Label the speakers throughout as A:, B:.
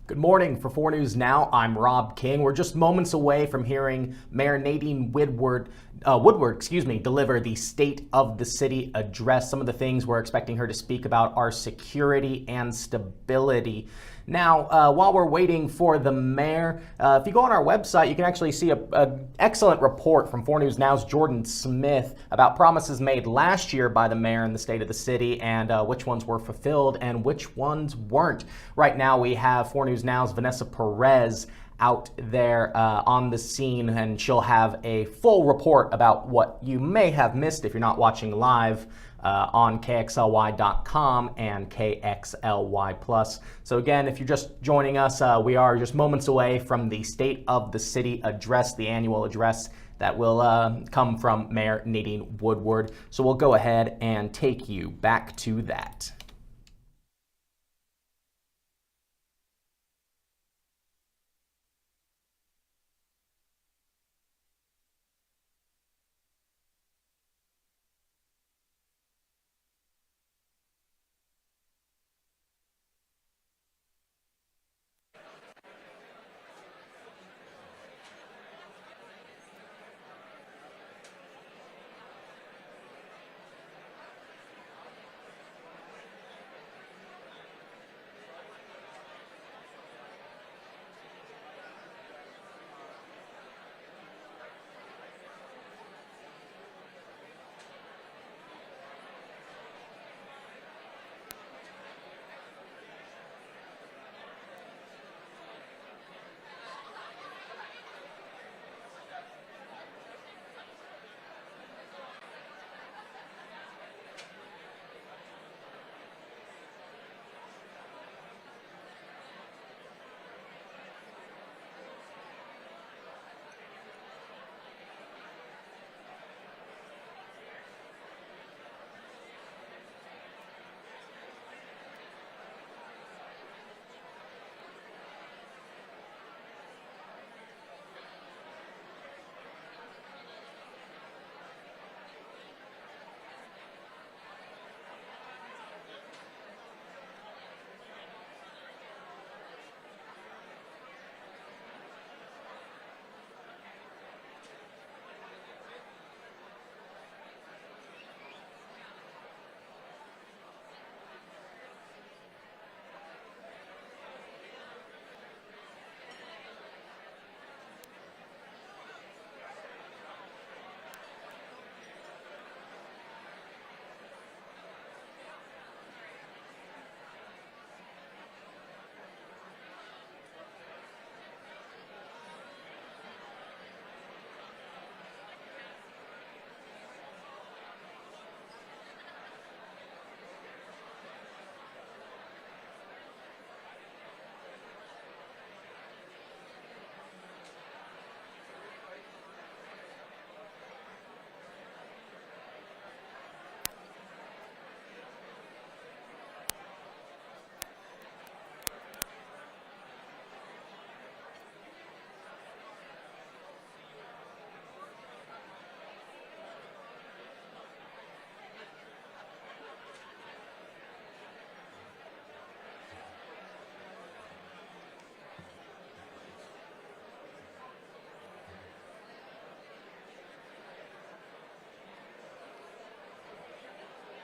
A: Good morning. For 4 News Now, I'm Rob King. We're just moments away from hearing Mayor Nadine Woodward, deliver the State of the City address. Some of the things we're expecting her to speak about are security and stability. Now, while we're waiting for the mayor, if you go on our website, you can actually see an excellent report from 4 News Now's Jordan Smith about promises made last year by the mayor in the state of the city and which ones were fulfilled and which ones weren't. Right now, we have 4 News Now's Vanessa Perez out there on the scene, and she'll have a full report about what you may have missed if you're not watching live on KXLY.com and KXLY+. So again, if you're just joining us, we are just moments away from the State of the City address, the annual address that will come from Mayor Nadine Woodward. So we'll go ahead and take you back to that.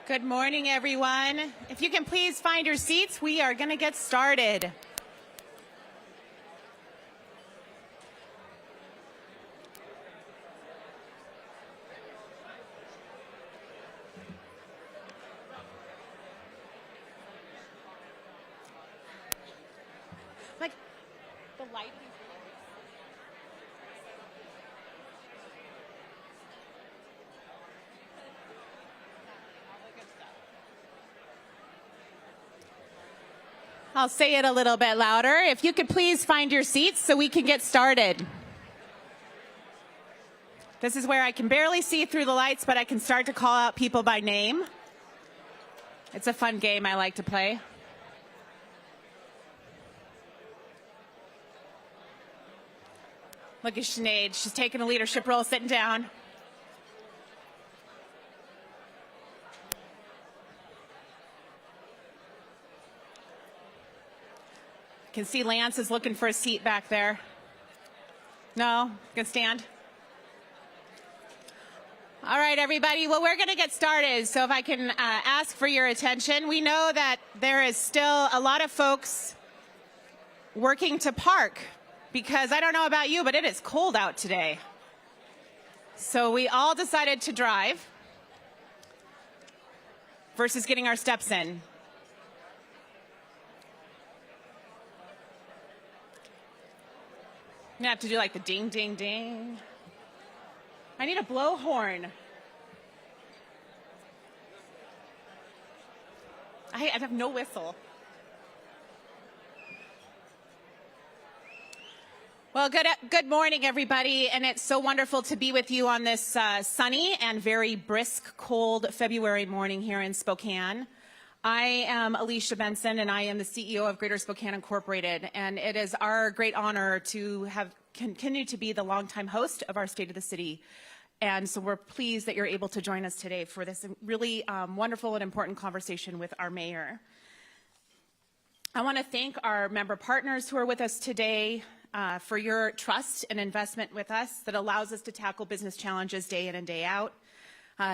B: Good morning, everyone. If you can please find your seats, we are going to get started. Like the lighting. I'll say it a little bit louder. If you could please find your seats so we can get started. This is where I can barely see through the lights, but I can start to call out people by name. It's a fun game I like to play. Look at Sinead. She's taking a leadership role, sitting down. Can see Lance is looking for a seat back there. No? Can stand? All right, everybody. Well, we're going to get started. So if I can ask for your attention. We know that there is still a lot of folks working to park because I don't know about you, but it is cold out today. So we all decided to drive versus getting our steps in. I'm gonna have to do like the ding, ding, ding. I need a blowhorn. I have no whistle. Well, good morning, everybody, and it's so wonderful to be with you on this sunny and very brisk, cold February morning here in Spokane. I am Alicia Benson, and I am the CEO of Greater Spokane Incorporated, and it is our great honor to have continued to be the longtime host of our State of the City. And so we're pleased that you're able to join us today for this really wonderful and important conversation with our mayor. I want to thank our member partners who are with us today for your trust and investment with us that allows us to tackle business challenges day in and day out.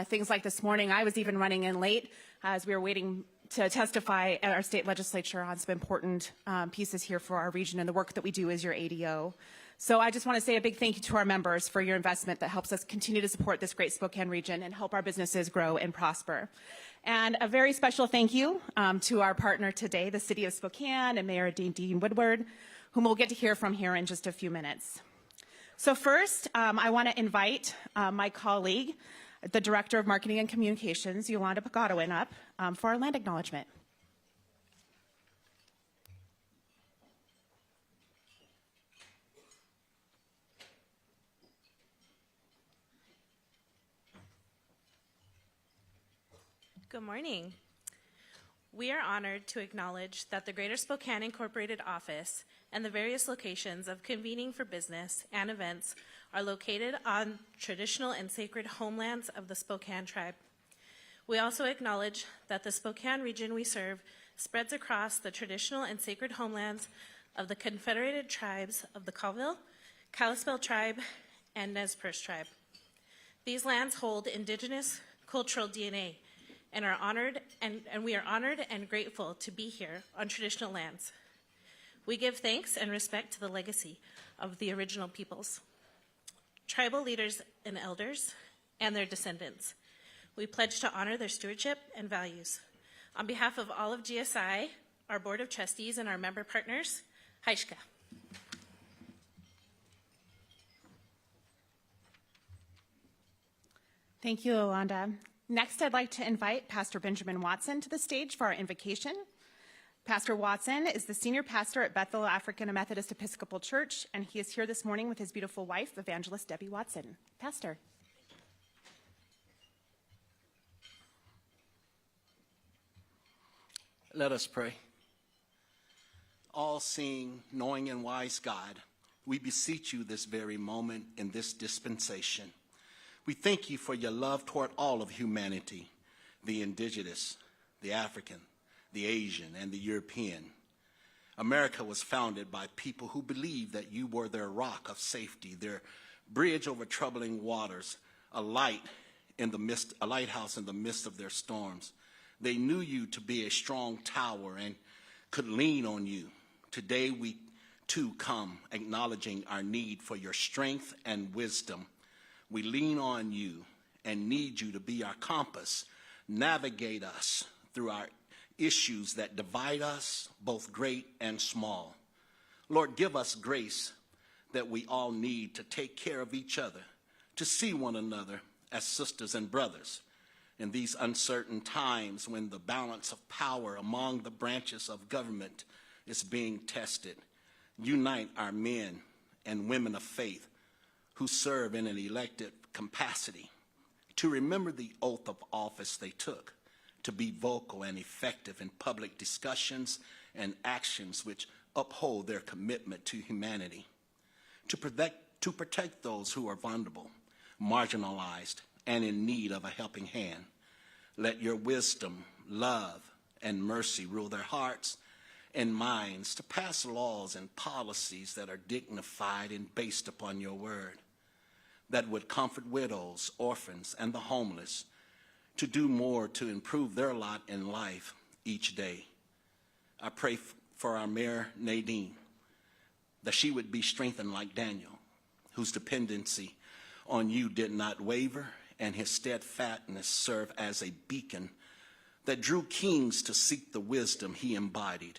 B: Things like this morning, I was even running in late as we were waiting to testify at our state legislature on some important pieces here for our region and the work that we do as your ADO. So I just want to say a big thank you to our members for your investment that helps us continue to support this great Spokane region and help our businesses grow and prosper. And a very special thank you to our partner today, the City of Spokane and Mayor Nadine Woodward, whom we'll get to hear from here in just a few minutes. So first, I want to invite my colleague, the Director of Marketing and Communications, Yolanda Pagodowin, up for our land acknowledgement.
C: Good morning. We are honored to acknowledge that the Greater Spokane Incorporated office and the various locations of convening for business and events are located on traditional and sacred homelands of the Spokane tribe. We also acknowledge that the Spokane region we serve spreads across the traditional and sacred homelands of the Confederated Tribes of the Colville, Kalispel tribe, and Nez Perce tribe. These lands hold indigenous cultural DNA and are honored, and we are honored and grateful to be here on traditional lands. We give thanks and respect to the legacy of the original peoples, tribal leaders and elders, and their descendants. We pledge to honor their stewardship and values. On behalf of all of GSI, our Board of Trustees, and our member partners, Haishka.
B: Thank you, Yolanda. Next, I'd like to invite Pastor Benjamin Watson to the stage for our invocation. Pastor Watson is the senior pastor at Bethel African Methodist Episcopal Church, and he is here this morning with his beautiful wife, Evangelist Debbie Watson. Pastor.
D: Let us pray. All-seeing, knowing, and wise God, we beseech you this very moment in this dispensation. We thank you for your love toward all of humanity, the indigenous, the African, the Asian, and the European. America was founded by people who believed that you were their rock of safety, their bridge over troubling waters, a lighthouse in the midst of their storms. They knew you to be a strong tower and could lean on you. Today we too come acknowledging our need for your strength and wisdom. We lean on you and need you to be our compass, navigate us through our issues that divide us, both great and small. Lord, give us grace that we all need to take care of each other, to see one another as sisters and brothers. In these uncertain times when the balance of power among the branches of government is being tested, unite our men and women of faith who serve in an elected capacity to remember the oath of office they took, to be vocal and effective in public discussions and actions which uphold their commitment to humanity, to protect those who are vulnerable, marginalized, and in need of a helping hand. Let your wisdom, love, and mercy rule their hearts and minds to pass laws and policies that are dignified and based upon your word, that would comfort widows, orphans, and the homeless, to do more to improve their lot in life each day. I pray for our Mayor Nadine, that she would be strengthened like Daniel, whose dependency on you did not waver, and his steadfastness served as a beacon that drew kings to seek the wisdom he embodied.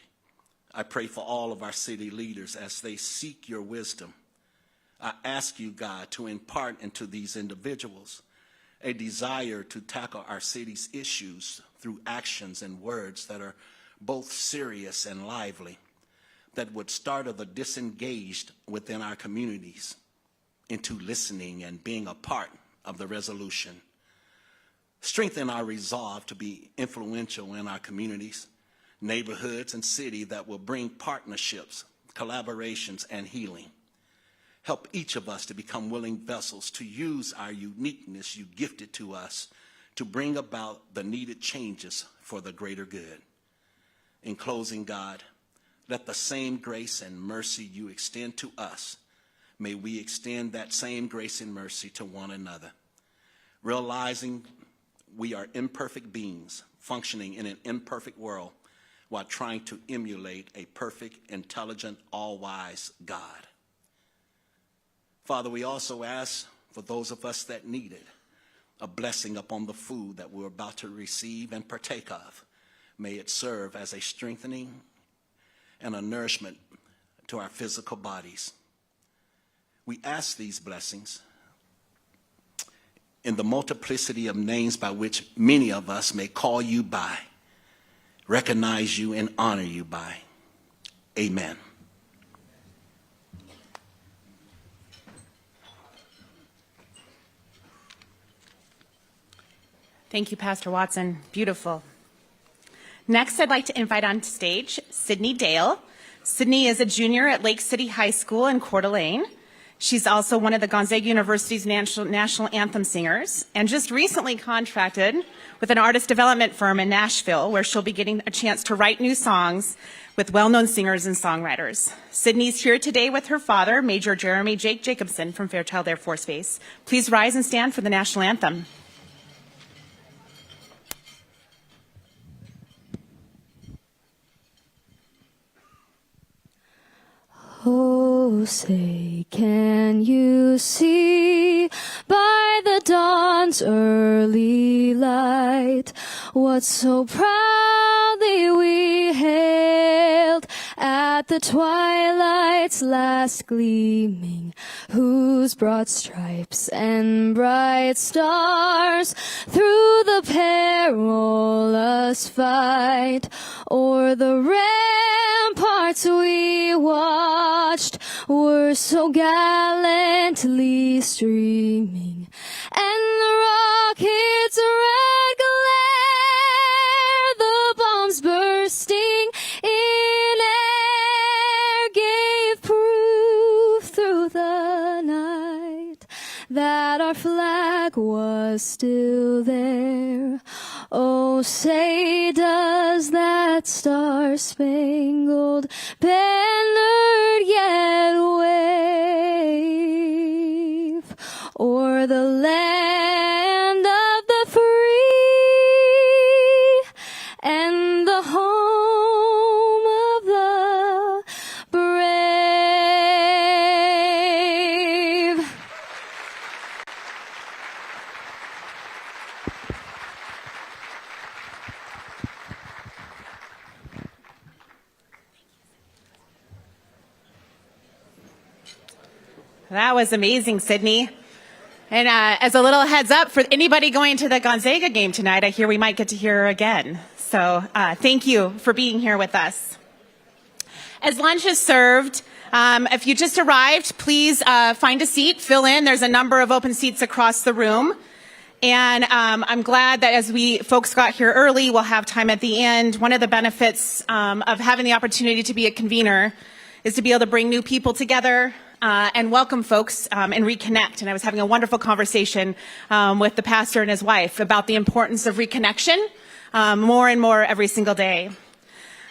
D: I pray for all of our city leaders as they seek your wisdom. I ask you, God, to impart into these individuals a desire to tackle our city's issues through actions and words that are both serious and lively, that would startle the disengaged within our communities into listening and being a part of the resolution. Strengthen our resolve to be influential in our communities, neighborhoods, and city that will bring partnerships, collaborations, and healing. Help each of us to become willing vessels to use our uniqueness you gifted to us to bring about the needed changes for the greater good. In closing, God, let the same grace and mercy you extend to us, may we extend that same grace and mercy to one another, realizing we are imperfect beings functioning in an imperfect world while trying to emulate a perfect, intelligent, all-wise God. Father, we also ask for those of us that need it, a blessing upon the food that we're about to receive and partake of. May it serve as a strengthening and a nourishment to our physical bodies. We ask these blessings in the multiplicity of names by which many of us may call you by, recognize you, and honor you by. Amen.
B: Thank you, Pastor Watson. Beautiful. Next, I'd like to invite on stage Sydney Dale. Sydney is a junior at Lake City High School in Coeur d'Alene. She's also one of the Gonzaga University's national anthem singers, and just recently contracted with an artist development firm in Nashville, where she'll be getting a chance to write new songs with well-known singers and songwriters. Sydney's here today with her father, Major Jeremy Jake Jacobson from Fairchild Air Force Base. Please rise and stand for the national anthem.
E: Oh, say, can you see by the dawn's early light what so proudly we hailed at the twilight's last gleaming, whose broad stripes and bright stars through the perilous fight o'er the ramparts we watched were so gallantly streaming, and the rocket's red glare, the bombs bursting in air, gave proof through the night that our flag was still there. Oh, say, does that star-spangled banner yet wave o'er the land of the free and the home of the brave?
B: That was amazing, Sydney. And as a little heads up for anybody going to the Gonzaga game tonight, I hear we might get to hear her again. So thank you for being here with us. As lunch is served, if you just arrived, please find a seat, fill in. There's a number of open seats across the room. And I'm glad that as folks got here early, we'll have time at the end. One of the benefits of having the opportunity to be a convener is to be able to bring new people together, and welcome folks and reconnect. And I was having a wonderful conversation with the pastor and his wife about the importance of reconnection more and more every single day.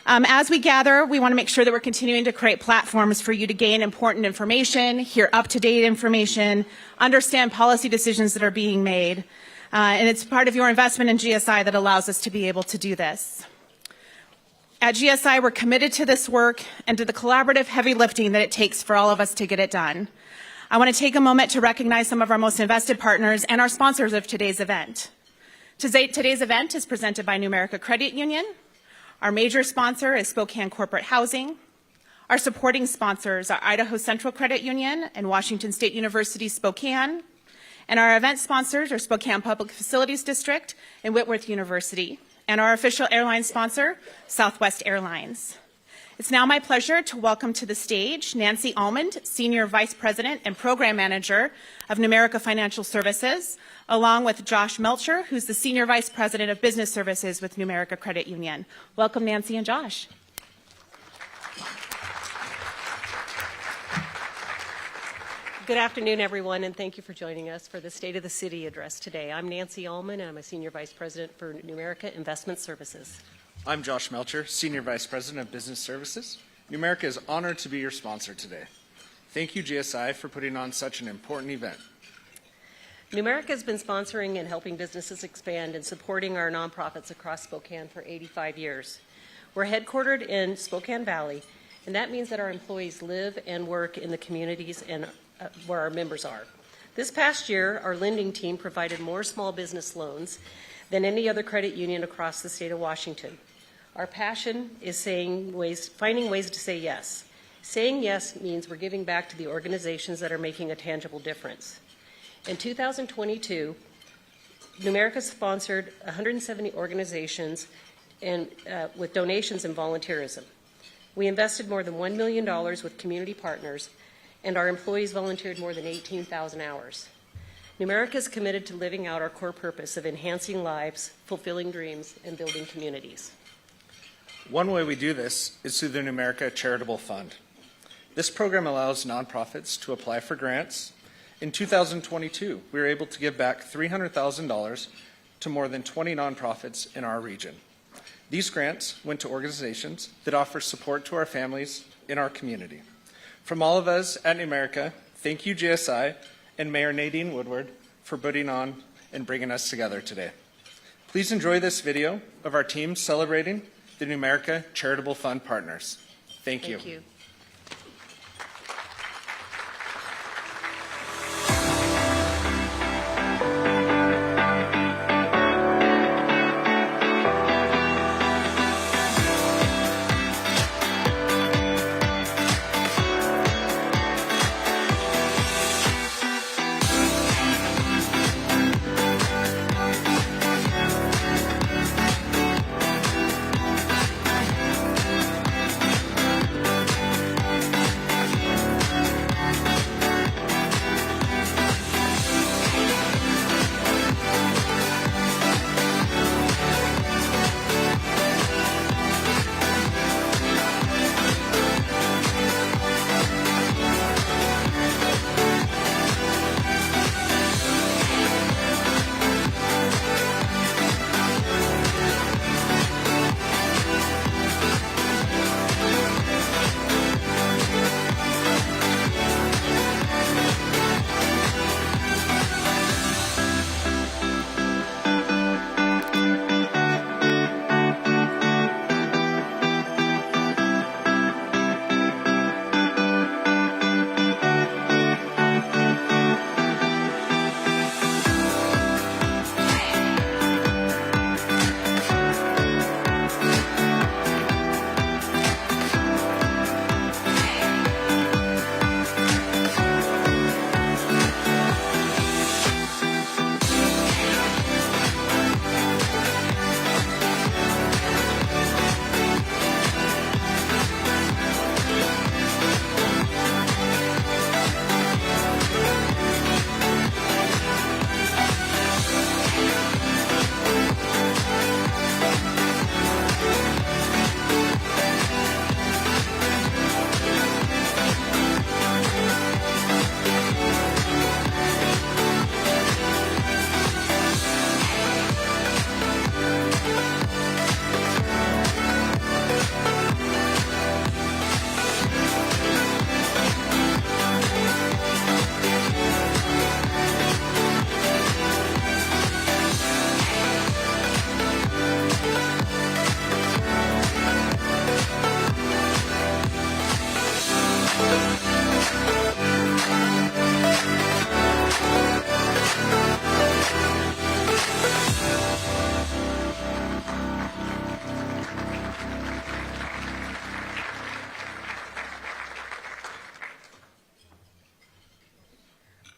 B: As we gather, we want to make sure that we're continuing to create platforms for you to gain important information, hear up-to-date information, understand policy decisions that are being made. And it's part of your investment in GSI that allows us to be able to do this. At GSI, we're committed to this work and to the collaborative heavy lifting that it takes for all of us to get it done. I want to take a moment to recognize some of our most invested partners and our sponsors of today's event. Today's event is presented by Numerica Credit Union. Our major sponsor is Spokane Corporate Housing. Our supporting sponsors are Idaho Central Credit Union and Washington State University Spokane. And our event sponsors are Spokane Public Facilities District and Whitworth University. And our official airline sponsor, Southwest Airlines. It's now my pleasure to welcome to the stage Nancy Almond, Senior Vice President and Program Manager of Numerica Financial Services, along with Josh Melcher, who's the Senior Vice President of Business Services with Numerica Credit Union. Welcome, Nancy and Josh.
F: Good afternoon, everyone, and thank you for joining us for the State of the City address today. I'm Nancy Allman, and I'm a Senior Vice President for Numerica Investment Services.
G: I'm Josh Melcher, Senior Vice President of Business Services. Numerica is honored to be your sponsor today. Thank you, GSI, for putting on such an important event.
F: Numerica has been sponsoring and helping businesses expand and supporting our nonprofits across Spokane for 85 years. We're headquartered in Spokane Valley, and that means that our employees live and work in the communities and where our members are. This past year, our lending team provided more small business loans than any other credit union across the state of Washington. Our passion is finding ways to say yes. Saying yes means we're giving back to the organizations that are making a tangible difference. In 2022, Numerica sponsored 170 organizations with donations and volunteerism. We invested more than $1 million with community partners, and our employees volunteered more than 18,000 hours. Numerica is committed to living out our core purpose of enhancing lives, fulfilling dreams, and building communities.
G: One way we do this is through the Numerica Charitable Fund. This program allows nonprofits to apply for grants. In 2022, we were able to give back $300,000 to more than 20 nonprofits in our region. These grants went to organizations that offer support to our families in our community. From all of us at Numerica, thank you, GSI, and Mayor Nadine Woodward for putting on and bringing us together today. Please enjoy this video of our team celebrating the Numerica Charitable Fund partners. Thank you.
F: Thank you.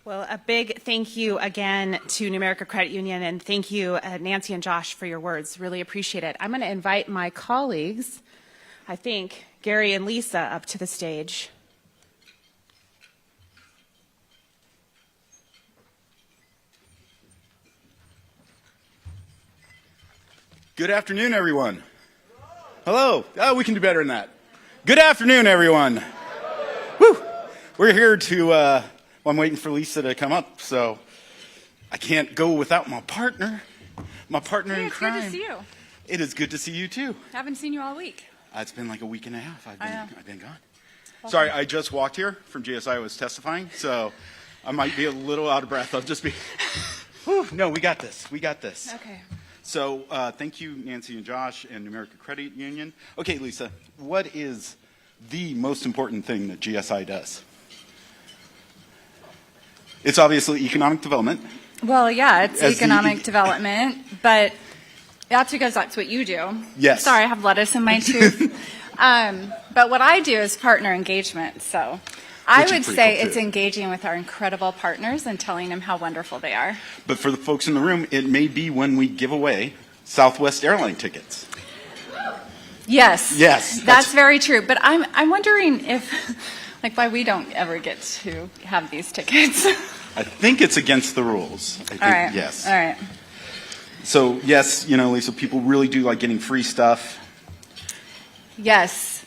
B: Well, a big thank you again to New America Credit Union, and thank you, Nancy and Josh, for your words. Really appreciate it. I'm going to invite my colleagues, I think, Gary and Lisa, up to the stage.
H: Good afternoon, everyone. Hello. Oh, we can do better than that. Good afternoon, everyone. Woo. We're here to, well, I'm waiting for Lisa to come up, so I can't go without my partner in crime.
I: It's good to see you.
H: It is good to see you, too.
I: Haven't seen you all week.
H: It's been like a week and a half. I've been gone.
I: Okay.
H: Sorry, I just walked here from GSI. I was testifying, so I might be a little out of breath. I'll just be, whew, no, we got this. We got this.
I: Okay.
H: So thank you, Nancy and Josh and New America Credit Union. Okay, Lisa, what is the most important thing that GSI does? It's obviously economic development.
I: Well, yeah, it's
H: As the-
I: economic development, but that's because that's what you do.
H: Yes.
I: Sorry, I have lettuce in my tooth. But what I do is partner engagement. So I
H: Which is
I: would
H: pretty
I: say
H: cool,
I: it's
H: too.
I: engaging with our incredible partners and telling them how wonderful they are.
H: But for the folks in the room, it may be when we give away Southwest airline tickets.
I: Yes.
H: Yes,
I: That's very true. But I'm wondering if, like, why we don't ever get to have these tickets.
H: I think it's against the rules. I think,
I: All right.
H: yes.
I: All right.
H: So, yes, you know, Lisa, people really do like getting free stuff.
I: Yes.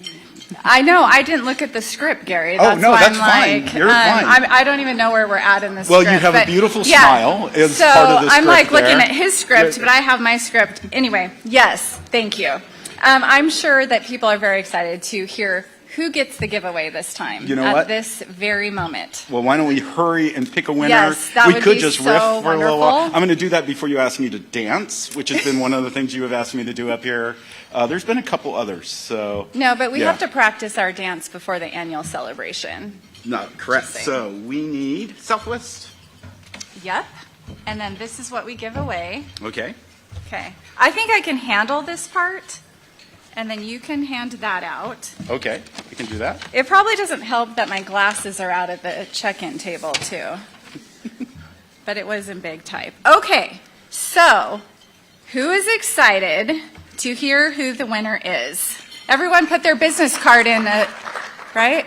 I: I know. I didn't look at the script, Gary.
H: Oh, no,
I: why
H: that's
I: I'm
H: fine.
I: like,
H: You're fine.
I: I don't even know where we're at in the
H: Well,
I: script.
H: you have a
I: but-
H: beautiful
I: yeah.
H: smile as
I: so
H: part of the
I: I'm like
H: script
I: looking
H: there.
I: at his script, but I have my script. Anyway, yes, thank you. I'm sure that people are very excited to hear who gets the giveaway this time.
H: You know
I: at
H: what?
I: this very moment.
H: Well, why don't we hurry and pick a winner?
I: Yes, that
H: we
I: would
H: could
I: be
H: just
I: so
H: riff for a little while.
I: wonderful.
H: I'm going to do that before you ask me to dance, which has been one of the things you have asked me to do up here. There's been a couple others, so.
I: No, but we
H: yeah.
I: have to practice our dance before the annual celebration.
H: No, correct.
I: Just saying.
H: So we need Southwest.
I: Yep. And then this is what we give away.
H: Okay.
I: Okay. I think I can handle this part, and then you can hand that out.
H: Okay. We can do that.
I: It probably doesn't help that my glasses are out at the check-in table, too. But it was in big type. Okay. So, who is excited to hear who the winner is? Everyone put their business card in, right?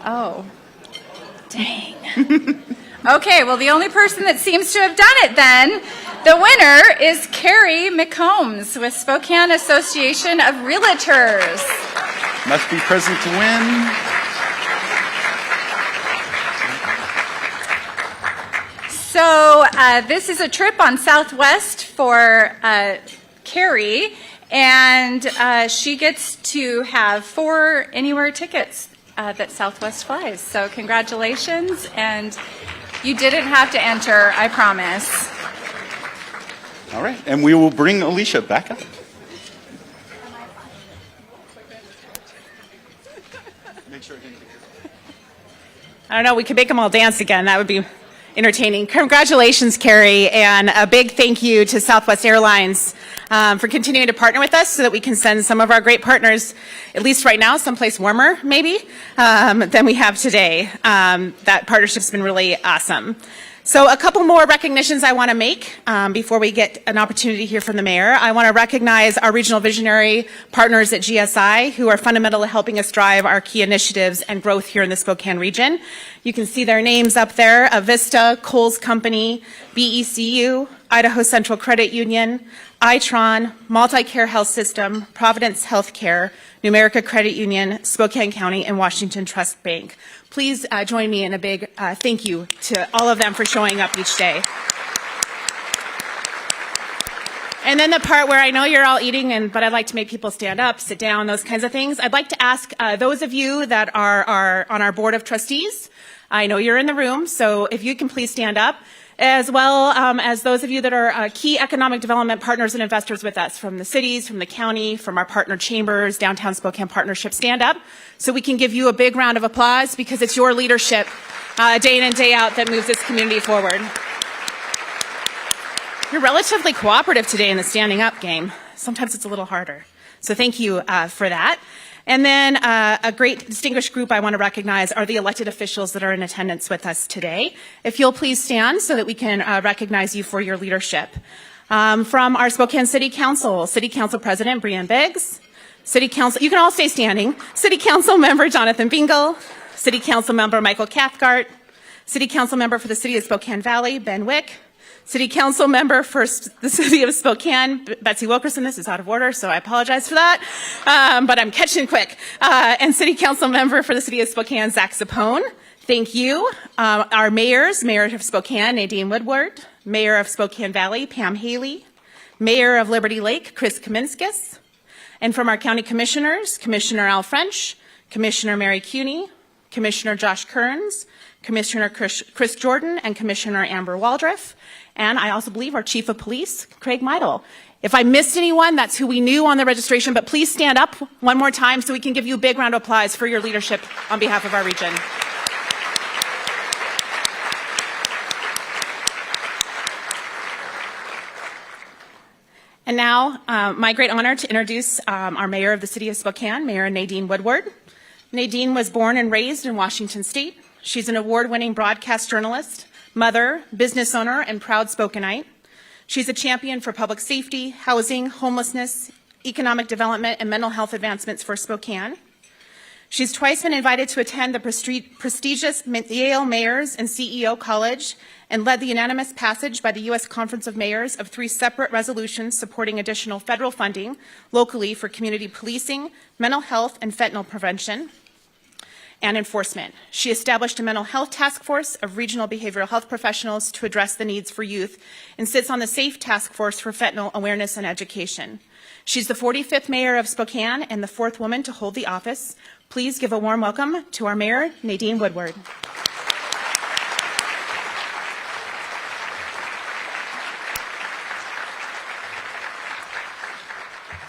I: Oh. Dang. Okay, well, the only person that seems to have done it then, the winner is Carrie McCombs with Spokane Association of Realtors.
H: Must be present to win.
I: So this is a trip on Southwest for Carrie, and she gets to have 4 anywhere tickets that Southwest flies. So congratulations, and you didn't have to enter, I promise.
H: All right. And we will bring Alicia back up. Make sure I didn't take your...
B: I don't know, we could make them all dance again. That would be entertaining. Congratulations, Carrie, and a big thank you to Southwest Airlines for continuing to partner with us so that we can send some of our great partners, at least right now, someplace warmer, maybe, than we have today. That partnership's been really awesome. So a couple more recognitions I want to make before we get an opportunity to hear from the mayor. I want to recognize our regional visionary partners at GSI who are fundamental to helping us drive our key initiatives and growth here in the Spokane region. You can see their names up there: Avista, Kohl's Company, BECU, Idaho Central Credit Union, Itron, Multi-Care Health System, Providence Healthcare, New America Credit Union, Spokane County, and Washington Trust Bank. Please join me in a big thank you to all of them for showing up each day. And then the part where I know you're all eating, but I'd like to make people stand up, sit down, those kinds of things. I'd like to ask those of you that are on our board of trustees, I know you're in the room, so if you can please stand up, as well as those of you that are key economic development partners and investors with us from the cities, from the county, from our partner chambers, Downtown Spokane Partnership. Stand up so we can give you a big round of applause because it's your leadership day in and day out that moves this community forward. You're relatively cooperative today in the standing up game. Sometimes it's a little harder. So thank you for that. And then a great distinguished group I want to recognize are the elected officials that are in attendance with us today. If you'll please stand so that we can recognize you for your leadership. From our Spokane City Council President Breanne Biggs, City Council, you can all stay standing, City Council Member Jonathan Bingle, City Council Member Michael Cathcart, City Council Member for the City of Spokane Valley, Ben Wick, City Council Member for the City of Spokane, Betsy Wilkerson. This is out of order, so I apologize for that, but I'm catching quick. And City Council Member for the City of Spokane, Zach Sapone. Thank you. Our mayors, Mayor of Spokane, Nadine Woodward, Mayor of Spokane Valley, Pam Haley, Mayor of Liberty Lake, Chris Kaminskis, and from our county commissioners, Commissioner Al French, Commissioner Mary Cuney, Commissioner Josh Kearns, Commissioner Chris Jordan, and Commissioner Amber Waldriff. And I also believe our Chief of Police, Craig Meidel. If I missed anyone, that's who we knew on the registration, but please stand up one more time so we can give you a big round of applause for your leadership on behalf of our region. And now, my great honor to introduce our Mayor of the City of Spokane, Mayor Nadine Woodward. Nadine was born and raised in Washington State. She's an award-winning broadcast journalist, mother, business owner, and proud Spokaneite. She's a champion for public safety, housing, homelessness, economic development, and mental health advancements for Spokane. She's twice been invited to attend the prestigious Yale Mayors and CEO College and led the unanimous passage by the U.S. Conference of Mayors of 3 separate resolutions supporting additional federal funding locally for community policing, mental health, and fentanyl prevention and enforcement. She established a mental health task force of regional behavioral health professionals to address the needs for youth and sits on the SAFE task force for fentanyl awareness and education. She's the 45th mayor of Spokane and the 4th woman to hold the office. Please give a warm welcome to our Mayor, Nadine Woodward.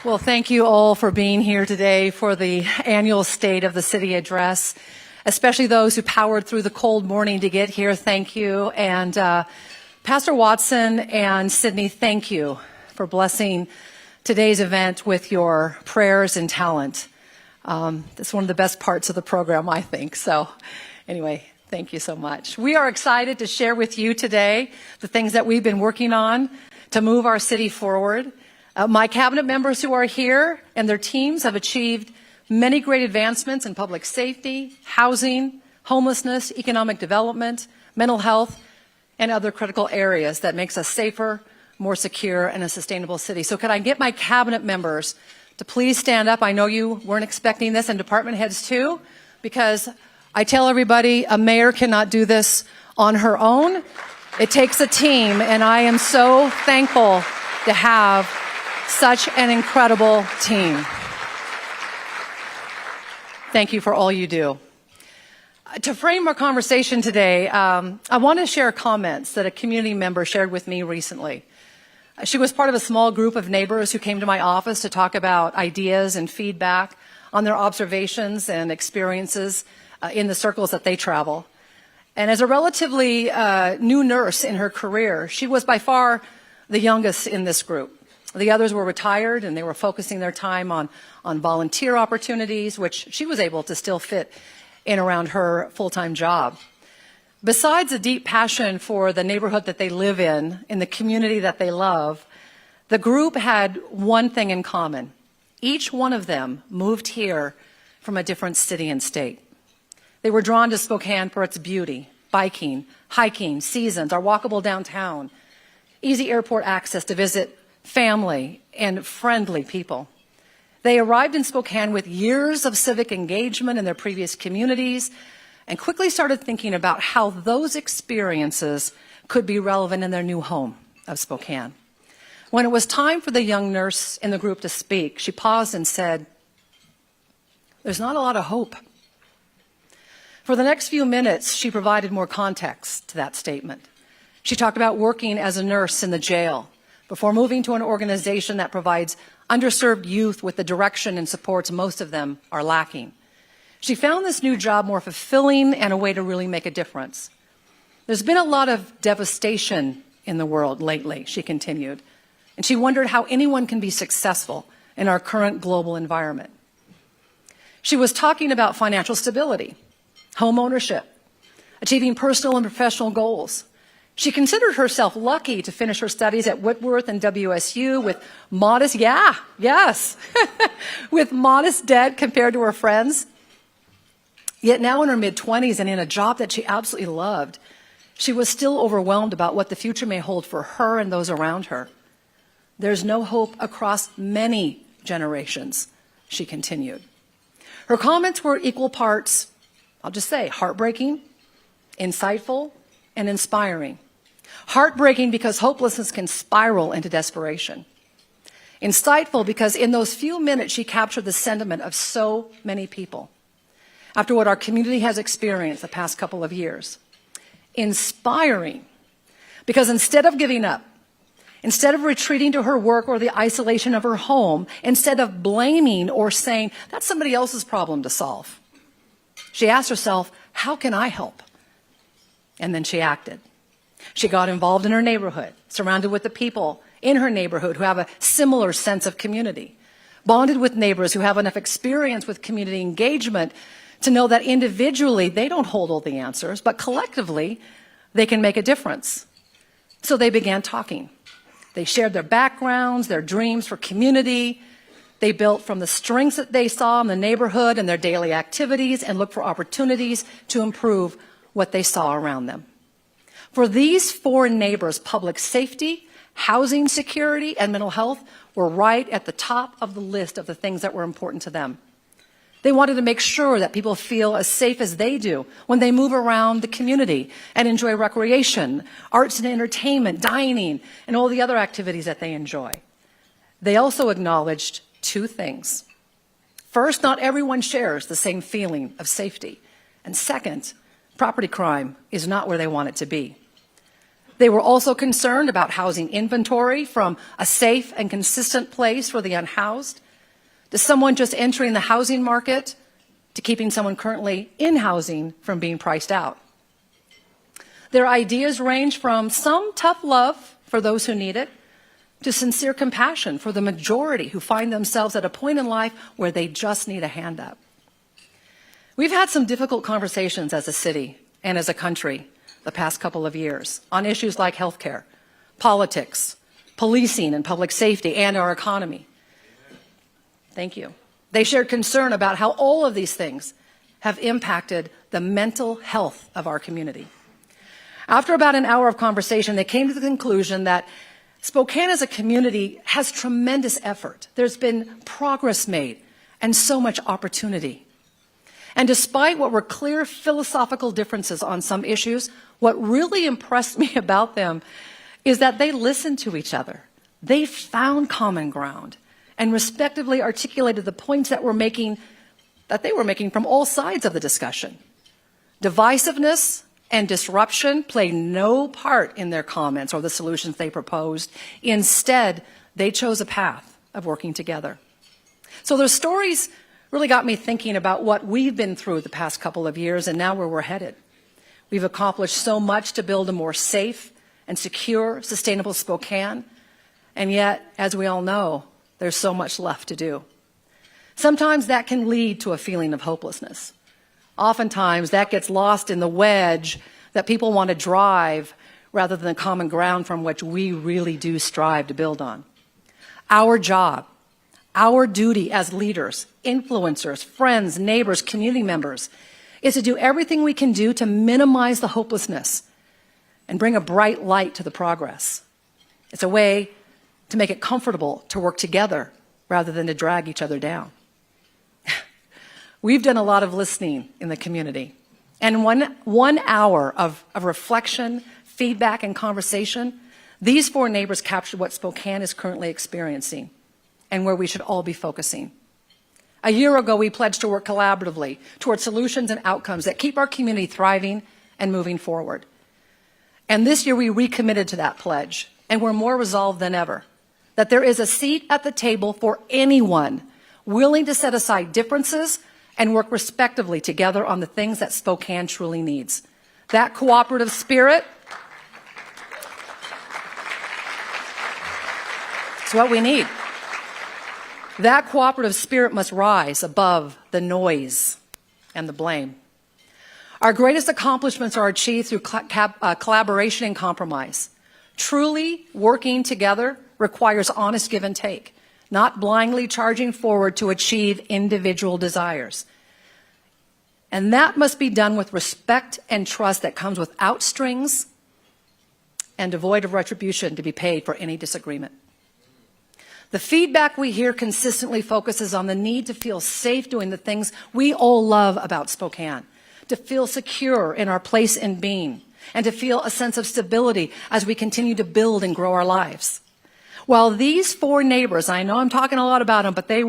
J: Well, thank you all for being here today for the annual State of the City address, especially those who powered through the cold morning to get here. Thank you. And Pastor Watson and Sydney, thank you for blessing today's event with your prayers and talent. That's one of the best parts of the program, I think. So anyway, thank you so much. We are excited to share with you today the things that we've been working on to move our city forward. My cabinet members who are here and their teams have achieved many great advancements in public safety, housing, homelessness, economic development, mental health, and other critical areas that makes us safer, more secure, and a sustainable city. So could I get my cabinet members to please stand up? I know you weren't expecting this, and department heads too, because I tell everybody a mayor cannot do this on her own. It takes a team, and I am so thankful to have such an incredible team. Thank you for all you do. To frame our conversation today, I want to share comments that a community member shared with me recently. She was part of a small group of neighbors who came to my office to talk about ideas and feedback on their observations and experiences in the circles that they travel. And as a relatively new nurse in her career, she was by far the youngest in this group. The others were retired, and they were focusing their time on volunteer opportunities, which she was able to still fit in around her full-time job. Besides a deep passion for the neighborhood that they live in the community that they love, the group had one thing in common. Each one of them moved here from a different city and state. They were drawn to Spokane for its beauty, biking, hiking, seasons, our walkable downtown, easy airport access to visit family and friendly people. They arrived in Spokane with years of civic engagement in their previous communities and quickly started thinking about how those experiences could be relevant in their new home of Spokane. When it was time for the young nurse in the group to speak, she paused and said, "There's not a lot of hope." For the next few minutes, she provided more context to that statement. She talked about working as a nurse in the jail before moving to an organization that provides underserved youth with the direction and supports most of them are lacking. She found this new job more fulfilling and a way to really make a difference. There's been a lot of devastation in the world lately, she continued, and she wondered how anyone can be successful in our current global environment. She was talking about financial stability, home ownership, achieving personal and professional goals. She considered herself lucky to finish her studies at Whitworth and WSU with modest, with modest debt compared to her friends. Yet now in her mid-20s and in a job that she absolutely loved, she was still overwhelmed about what the future may hold for her and those around her. There's no hope across many generations, she continued. Her comments were equal parts, I'll just say, heartbreaking, insightful, and inspiring. Heartbreaking because hopelessness can spiral into desperation. Insightful because in those few minutes she captured the sentiment of so many people after what our community has experienced the past couple of years. Inspiring because instead of giving up, instead of retreating to her work or the isolation of her home, instead of blaming or saying, that's somebody else's problem to solve, she asked herself, how can I help? And then she acted. She got involved in her neighborhood, surrounded with the people in her neighborhood who have a similar sense of community, bonded with neighbors who have enough experience with community engagement to know that individually they don't hold all the answers, but collectively they can make a difference. So they began talking. They shared their backgrounds, their dreams for community. They built from the strengths that they saw in the neighborhood and their daily activities and looked for opportunities to improve what they saw around them. For these 4 neighbors, public safety, housing security, and mental health were right at the top of the list of the things that were important to them. They wanted to make sure that people feel as safe as they do when they move around the community and enjoy recreation, arts and entertainment, dining, and all the other activities that they enjoy. They also acknowledged 2 things. First, not everyone shares the same feeling of safety. And second, property crime is not where they want it to be. They were also concerned about housing inventory, from a safe and consistent place for the unhoused to someone just entering the housing market, to keeping someone currently in housing from being priced out. Their ideas range from some tough love for those who need it, to sincere compassion for the majority who find themselves at a point in life where they just need a hand up. We've had some difficult conversations as a city and as a country the past couple of years on issues like healthcare, politics, policing and public safety, and our economy. Thank you. They shared concern about how all of these things have impacted the mental health of our community. After about an hour of conversation, they came to the conclusion that Spokane as a community has tremendous effort. There's been progress made and so much opportunity. And despite what were clear philosophical differences on some issues, what really impressed me about them is that they listened to each other. They found common ground and respectively articulated the points that they were making from all sides of the discussion. Divisiveness and disruption played no part in their comments or the solutions they proposed. Instead, they chose a path of working together. So their stories really got me thinking about what we've been through the past couple of years and now where we're headed. We've accomplished so much to build a more safe and secure, sustainable Spokane, and yet, as we all know, there's so much left to do. Sometimes that can lead to a feeling of hopelessness. Oftentimes that gets lost in the wedge that people want to drive rather than the common ground from which we really do strive to build on. Our job, our duty as leaders, influencers, friends, neighbors, community members, is to do everything we can do to minimize the hopelessness and bring a bright light to the progress. It's a way to make it comfortable to work together rather than to drag each other down. We've done a lot of listening in the community. And one hour of reflection, feedback, and conversation, these 4 neighbors captured what Spokane is currently experiencing and where we should all be focusing. A year ago, we pledged to work collaboratively toward solutions and outcomes that keep our community thriving and moving forward. And this year, we recommitted to that pledge, and we're more resolved than ever that there is a seat at the table for anyone willing to set aside differences and work respectively together on the things that Spokane truly needs. That cooperative spirit is what we need. That cooperative spirit must rise above the noise and the blame. Our greatest accomplishments are achieved through collaboration and compromise. Truly working together requires honest give and take, not blindly charging forward to achieve individual desires. And that must be done with respect and trust that comes without strings and devoid of retribution to be paid for any disagreement. The feedback we hear consistently focuses on the need to feel safe doing the things we all love about Spokane, to feel secure in our place in being, and to feel a sense of stability as we continue to build and grow our lives. While these 4 neighbors, I know I'm talking a lot about them, but they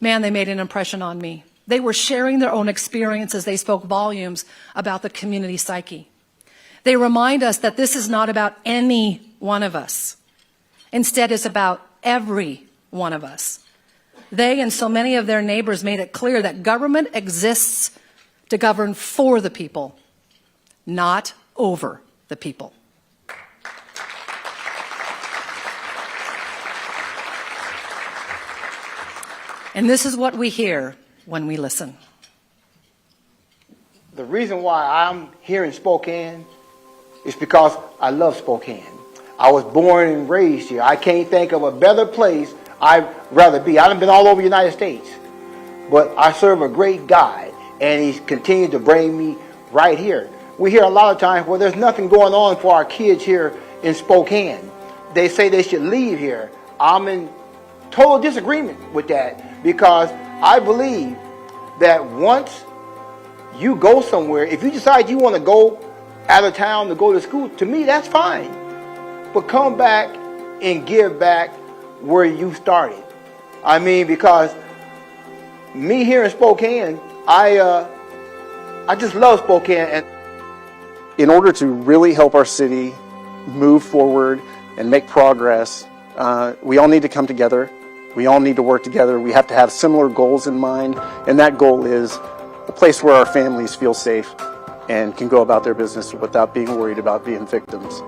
J: made an impression on me. They were sharing their own experiences. They spoke volumes about the community psyche. They remind us that this is not about any one of us. Instead, it's about every one of us. They and so many of their neighbors made it clear that government exists to govern for the people, not over the people. And this is what we hear when we listen.
K: The reason why I'm here in Spokane is because I love Spokane. I was born and raised here. I can't think of a better place I'd rather be. I've been all over the United States, but I serve a great God, and He's continued to bring me right here. We hear a lot of times, well, there's nothing going on for our kids here in Spokane. They say they should leave here. I'm in total disagreement with that, because I believe that once you go somewhere, if you decide you want to go out of town to go to school, to me that's fine. But come back and give back where you started. I mean, because me here in Spokane, I just love Spokane. And
L: in order to really help our city move forward and make progress, we all need to come together. We all need to work together. We have to have similar goals in mind, and that goal is a place where our families feel safe and can go about their business without being worried about being victims.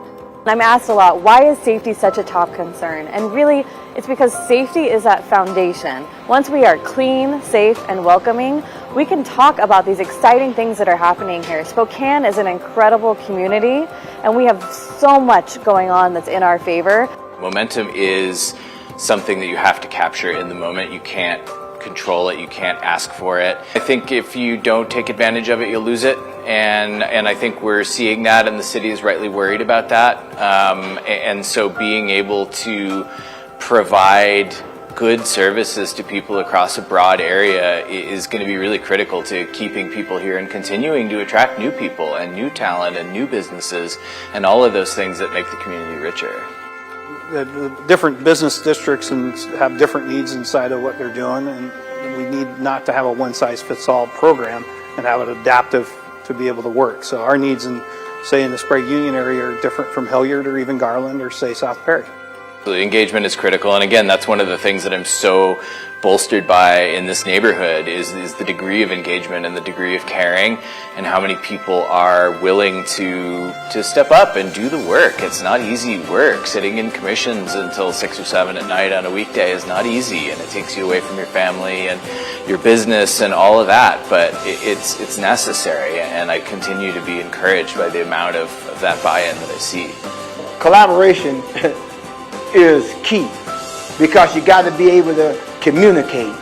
M: I'm asked a lot, why is safety such a top concern? And really, it's because safety is that foundation. Once we are clean, safe, and welcoming, we can talk about these exciting things that are happening here. Spokane is an incredible community, and we have so much going on that's in our favor.
N: Momentum is something that you have to capture in the moment. You can't control it, you can't ask for it. I think if you don't take advantage of it, you'll lose it. And I think we're seeing that, and the city is rightly worried about that. And so being able to provide good services to people across a broad area is going to be really critical to keeping people here and continuing to attract new people and new talent and new businesses and all of those things that make the community richer.
O: The different business districts and have different needs inside of what they're doing, and we need not to have a one-size-fits-all program and have it adaptive to be able to work. So our needs in, say, in the Sprague Union area are different from Hilliard or even Garland or, say, South Perry.
N: The engagement is critical, and again, that's one of the things that I'm so bolstered by in this neighborhood is the degree of engagement and the degree of caring, and how many people are willing to step up and do the work. It's not easy work. Sitting in commissions until 6 or 7 at night on a weekday is not easy, and it takes you away from your family and your business and all of that, but it's necessary, and I continue to be encouraged by the amount of that buy-in that I see.
K: Collaboration is key, because you got to be able to communicate.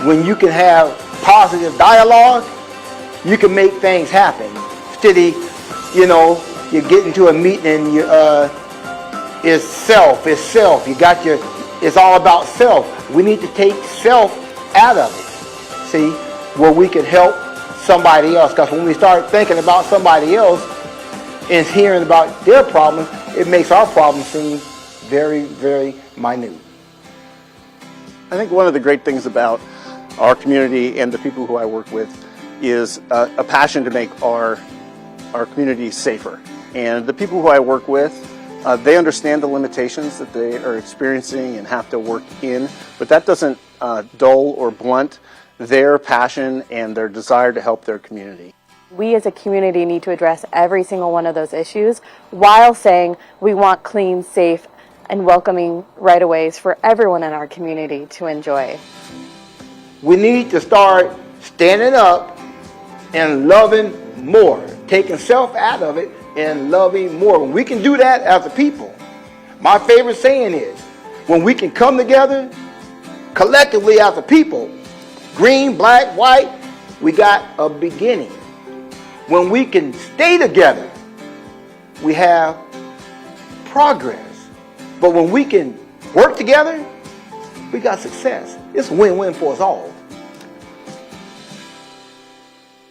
K: When you can have positive dialogue, you can make things happen. Steady, you get into a meeting and it's self. You got it's all about self. We need to take self out of it. See, where we can help somebody else. Because when we start thinking about somebody else and hearing about their problems, it makes our problems seem very, very minute.
L: I think one of the great things about our community and the people who I work with is a passion to make our community safer. And the people who I work with, they understand the limitations that they are experiencing and have to work in, but that doesn't dull or blunt their passion and their desire to help their community.
M: We as a community need to address every single one of those issues while saying we want clean, safe, and welcoming right-of-ways for everyone in our community to enjoy.
K: We need to start standing up and loving more, taking self out of it and loving more. When we can do that as a people, my favorite saying is, when we can come together collectively as a people, green, black, white, we got a beginning. When we can stay together, we have progress. But when we can work together, we got success. It's a win-win for us all.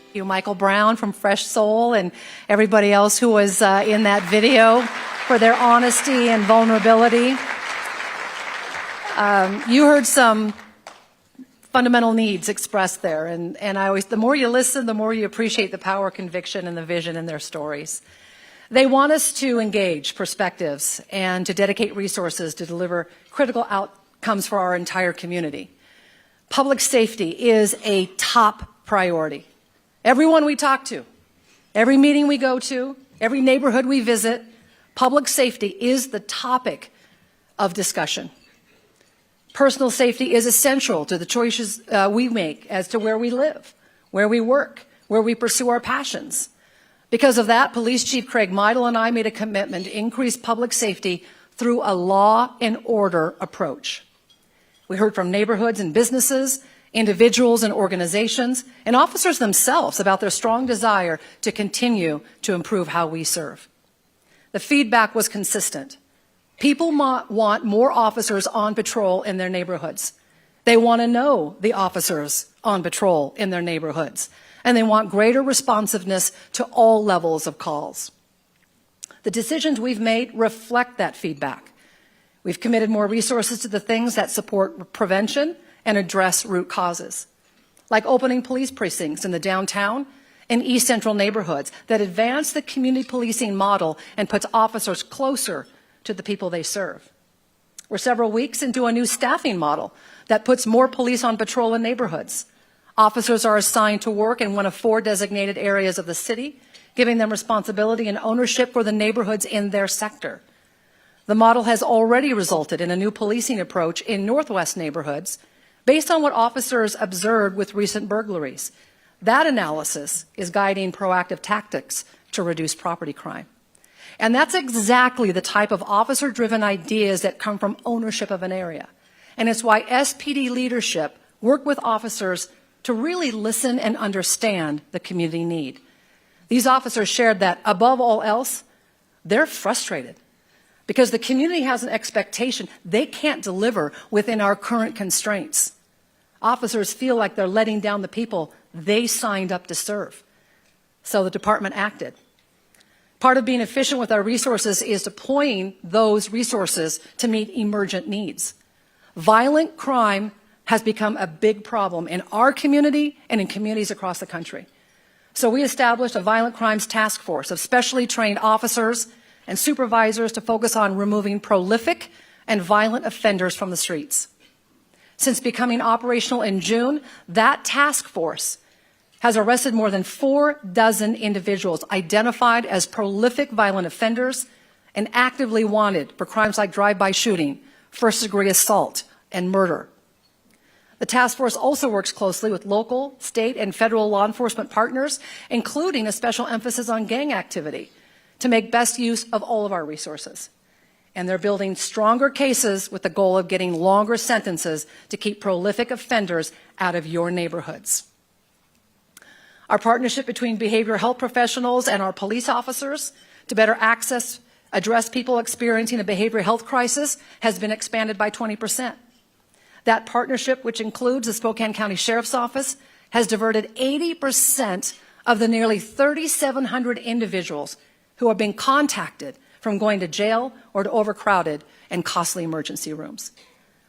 J: Thank you, Michael Brown from Fresh Soul, and everybody else who was in that video for their honesty and vulnerability. You heard some fundamental needs expressed there, and I always, the more you listen, the more you appreciate the power, conviction, and the vision in their stories. They want us to engage perspectives and to dedicate resources to deliver critical outcomes for our entire community. Public safety is a top priority. Everyone we talk to, every meeting we go to, every neighborhood we visit, public safety is the topic of discussion. Personal safety is essential to the choices we make as to where we live, where we work, where we pursue our passions. Because of that, Police Chief Craig Meidel and I made a commitment to increase public safety through a law and order approach. We heard from neighborhoods and businesses, individuals and organizations, and officers themselves about their strong desire to continue to improve how we serve. The feedback was consistent. People want more officers on patrol in their neighborhoods. They want to know the officers on patrol in their neighborhoods, and they want greater responsiveness to all levels of calls. The decisions we've made reflect that feedback. We've committed more resources to the things that support prevention and address root causes, like opening police precincts in the downtown and East Central neighborhoods that advance the community policing model and puts officers closer to the people they serve. We're several weeks into a new staffing model that puts more police on patrol in neighborhoods. Officers are assigned to work in one of 4 designated areas of the city, giving them responsibility and ownership for the neighborhoods in their sector. The model has already resulted in a new policing approach in Northwest neighborhoods based on what officers observed with recent burglaries. That analysis is guiding proactive tactics to reduce property crime. And that's exactly the type of officer-driven ideas that come from ownership of an area. And it's why SPD leadership work with officers to really listen and understand the community need. These officers shared that, above all else, they're frustrated because the community has an expectation they can't deliver within our current constraints. Officers feel like they're letting down the people they signed up to serve. So the department acted. Part of being efficient with our resources is deploying those resources to meet emergent needs. Violent crime has become a big problem in our community and in communities across the country. So we established a violent crimes task force of specially trained officers and supervisors to focus on removing prolific and violent offenders from the streets. Since becoming operational in June, that task force has arrested more than 24 individuals identified as prolific violent offenders and actively wanted for crimes like drive-by shooting, first-degree assault, and murder. The task force also works closely with local, state, and federal law enforcement partners, including a special emphasis on gang activity, to make best use of all of our resources. And they're building stronger cases with the goal of getting longer sentences to keep prolific offenders out of your neighborhoods. Our partnership between behavioral health professionals and our police officers to better address people experiencing a behavioral health crisis has been expanded by 20%. That partnership, which includes the Spokane County Sheriff's Office, has diverted 80% of the nearly 3,700 individuals who have been contacted from going to jail or to overcrowded and costly emergency rooms.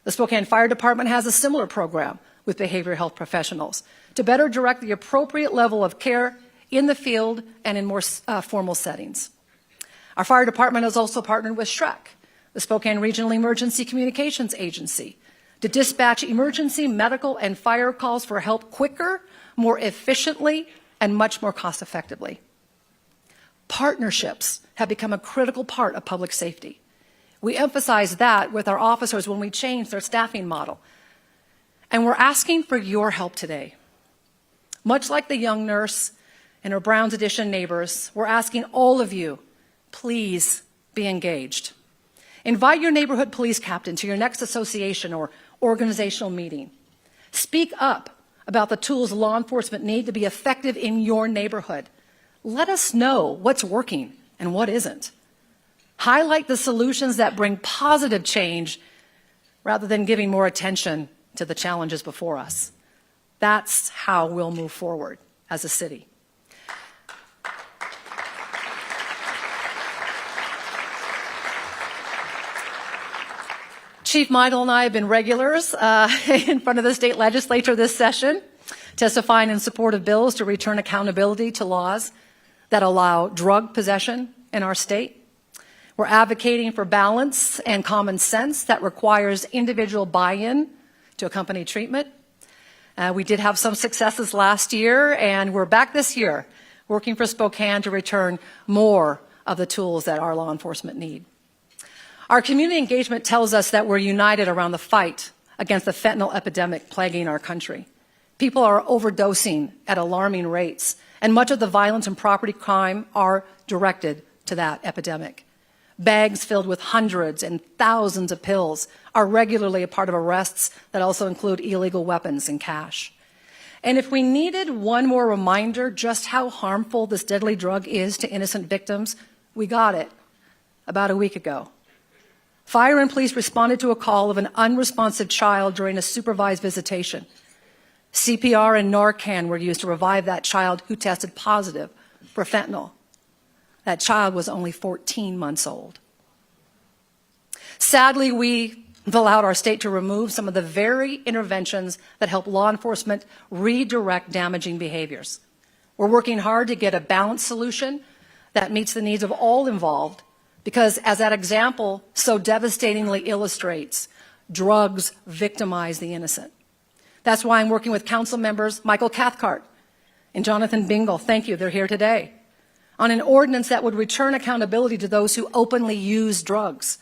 J: The Spokane Fire Department has a similar program with behavioral health professionals to better direct the appropriate level of care in the field and in more formal settings. Our fire department has also partnered with SHREC, the Spokane Regional Emergency Communications Agency, to dispatch emergency, medical, and fire calls for help quicker, more efficiently, and much more cost-effectively. Partnerships have become a critical part of public safety. We emphasize that with our officers when we change their staffing model. And we're asking for your help today. Much like the young nurse and her Browns Edition neighbors, we're asking all of you, please be engaged. Invite your neighborhood police captain to your next association or organizational meeting. Speak up about the tools law enforcement need to be effective in your neighborhood. Let us know what's working and what isn't. Highlight the solutions that bring positive change rather than giving more attention to the challenges before us. That's how we'll move forward as a city. Chief Meidel and I have been regulars in front of the state legislature this session, testifying in support of bills to return accountability to laws that allow drug possession in our state. We're advocating for balance and common sense that requires individual buy-in to accompany treatment. We did have some successes last year, and we're back this year working for Spokane to return more of the tools that our law enforcement need. Our community engagement tells us that we're united around the fight against the fentanyl epidemic plaguing our country. People are overdosing at alarming rates, and much of the violence and property crime are directed to that epidemic. Bags filled with hundreds and thousands of pills are regularly a part of arrests that also include illegal weapons and cash. And if we needed one more reminder just how harmful this deadly drug is to innocent victims, we got it about a week ago. Fire and police responded to a call of an unresponsive child during a supervised visitation. CPR and Narcan were used to revive that child who tested positive for fentanyl. That child was only 14 months old. Sadly, we've allowed our state to remove some of the very interventions that help law enforcement redirect damaging behaviors. We're working hard to get a balanced solution that meets the needs of all involved, because as that example so devastatingly illustrates, drugs victimize the innocent. That's why I'm working with council members Michael Cathcart and Jonathan Bingle, thank you, they're here today, on an ordinance that would return accountability to those who openly use drugs.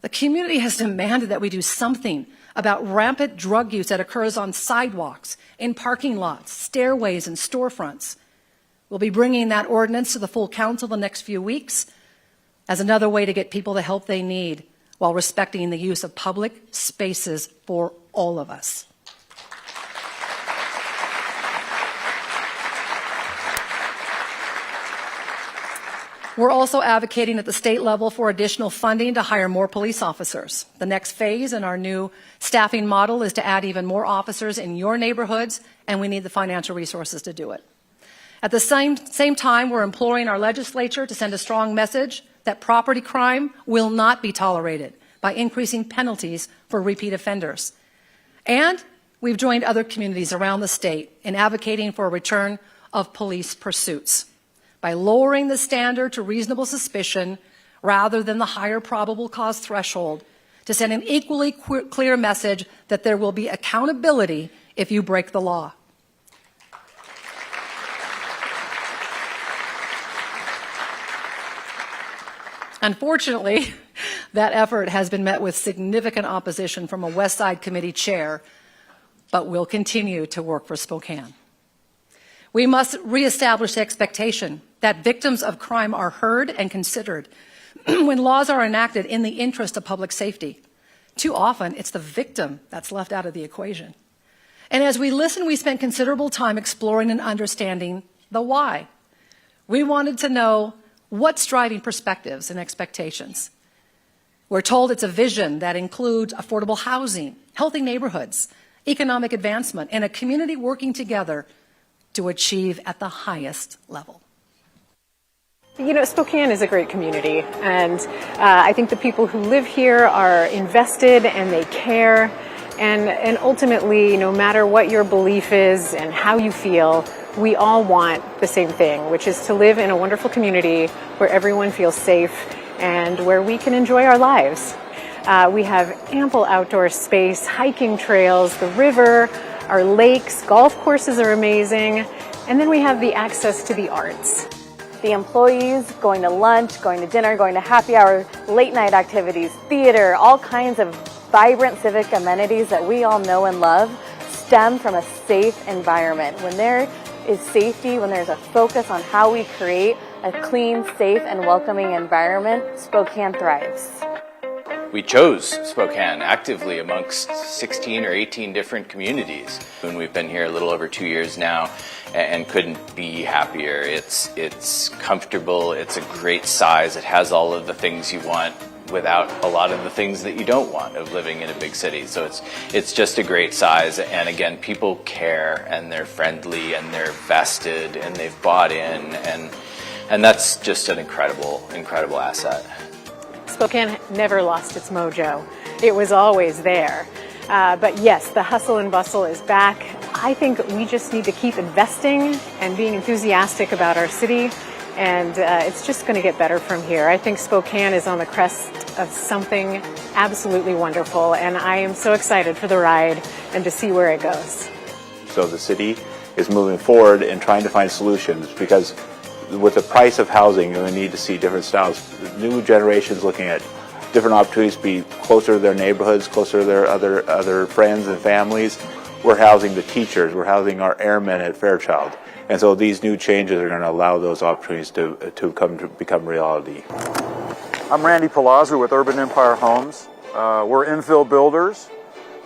J: The community has demanded that we do something about rampant drug use that occurs on sidewalks, in parking lots, stairways, and storefronts. We'll be bringing that ordinance to the full council the next few weeks as another way to get people the help they need while respecting the use of public spaces for all of us. We're also advocating at the state level for additional funding to hire more police officers. The next phase in our new staffing model is to add even more officers in your neighborhoods, and we need the financial resources to do it. At the same time, we're imploring our legislature to send a strong message that property crime will not be tolerated by increasing penalties for repeat offenders. And we've joined other communities around the state in advocating for a return of police pursuits by lowering the standard to reasonable suspicion rather than the higher probable cause threshold to send an equally clear message that there will be accountability if you break the law. Unfortunately, that effort has been met with significant opposition from a West Side Committee chair, but we'll continue to work for Spokane. We must reestablish the expectation that victims of crime are heard and considered when laws are enacted in the interest of public safety. Too often, it's the victim that's left out of the equation. And as we listen, we spent considerable time exploring and understanding the why. We wanted to know what's driving perspectives and expectations. We're told it's a vision that includes affordable housing, healthy neighborhoods, economic advancement, and a community working together to achieve at the highest level.
P: You know, Spokane is a great community, and I think the people who live here are invested and they care, and ultimately, no matter what your belief is and how you feel, we all want the same thing, which is to live in a wonderful community where everyone feels safe and where we can enjoy our lives. We have ample outdoor space, hiking trails, the river, our lakes, golf courses are amazing, and then we have the access to the arts.
M: The employees going to lunch, going to dinner, going to happy hour, late night activities, theater, all kinds of vibrant civic amenities that we all know and love stem from a safe environment. When there is safety, when there's a focus on how we create a clean, safe, and welcoming environment, Spokane thrives.
N: We chose Spokane actively amongst 16 or 18 different communities. And we've been here a little over 2 years now and couldn't be happier. It's comfortable, it's a great size, it has all of the things you want without a lot of the things that you don't want of living in a big city. So it's just a great size, and again, people care and they're friendly and they're vested and they've bought in, and that's just an incredible asset.
P: Spokane never lost its mojo. It was always there. But yes, the hustle and bustle is back. I think we just need to keep investing and being enthusiastic about our city, and it's just going to get better from here. I think Spokane is on the crest of something absolutely wonderful, and I am so excited for the ride and to see where it goes.
Q: So the city is moving forward and trying to find solutions, because with the price of housing, we need to see different styles. The new generations looking at different opportunities to be closer to their neighborhoods, closer to their other friends and families. We're housing the teachers, we're housing our airmen at Fairchild. And so these new changes are going to allow those opportunities to become reality.
R: I'm Randy Palazzo with Urban Empire Homes. We're infill builders.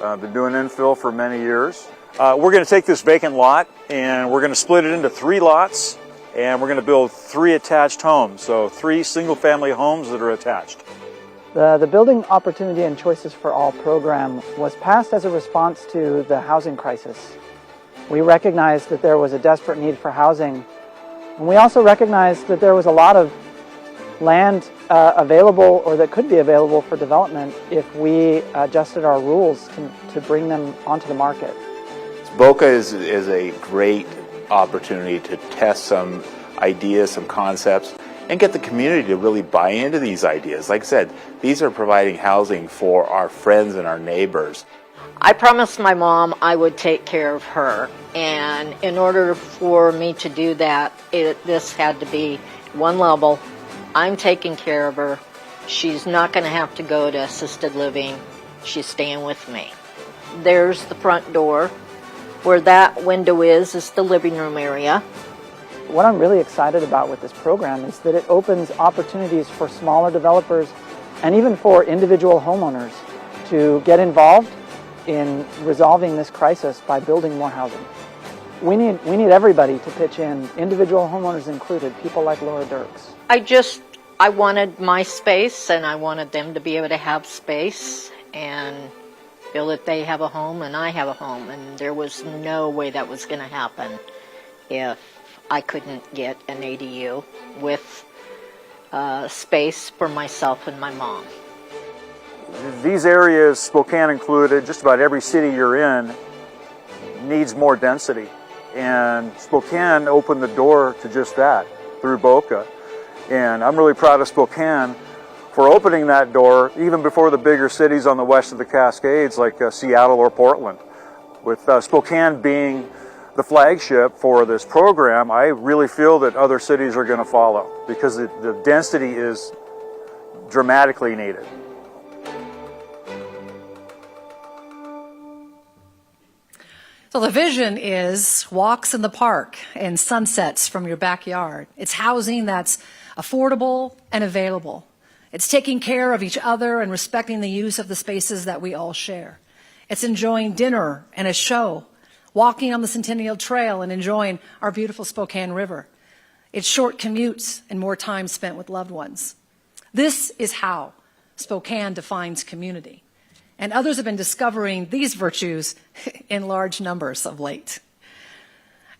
R: Been doing infill for many years. We're going to take this vacant lot and we're going to split it into 3 lots. And we're going to build 3 attached homes, so 3 single-family homes that are attached.
S: The Building Opportunity and Choices for All program was passed as a response to the housing crisis. We recognized that there was a desperate need for housing, and we also recognized that there was a lot of land available or that could be available for development if we adjusted our rules to bring them onto the market.
Q: Boca is a great opportunity to test some ideas, some concepts, and get the community to really buy into these ideas. Like I said, these are providing housing for our friends and our neighbors.
T: I promised my mom I would take care of her, and in order for me to do that, this had to be one level. I'm taking care of her. She's not going to have to go to assisted living. She's staying with me. There's the front door. Where that window is the living room area.
S: What I'm really excited about with this program is that it opens opportunities for smaller developers and even for individual homeowners to get involved in resolving this crisis by building more housing. We need everybody to pitch in, individual homeowners included, people like Laura Dirks.
T: I wanted my space, and I wanted them to be able to have space and feel that they have a home and I have a home, and there was no way that was going to happen if I couldn't get an ADU with space for myself and my mom.
R: These areas, Spokane included, just about every city you're in needs more density, and Spokane opened the door to just that through Boca, and I'm really proud of Spokane for opening that door even before the bigger cities on the west of the Cascades like Seattle or Portland. With Spokane being the flagship for this program, I really feel that other cities are going to follow because the density is dramatically needed.
J: So the vision is walks in the park and sunsets from your backyard. It's housing that's affordable and available. It's taking care of each other and respecting the use of the spaces that we all share. It's enjoying dinner and a show, walking on the Centennial Trail and enjoying our beautiful Spokane River. It's short commutes and more time spent with loved ones. This is how Spokane defines community. And others have been discovering these virtues in large numbers of late.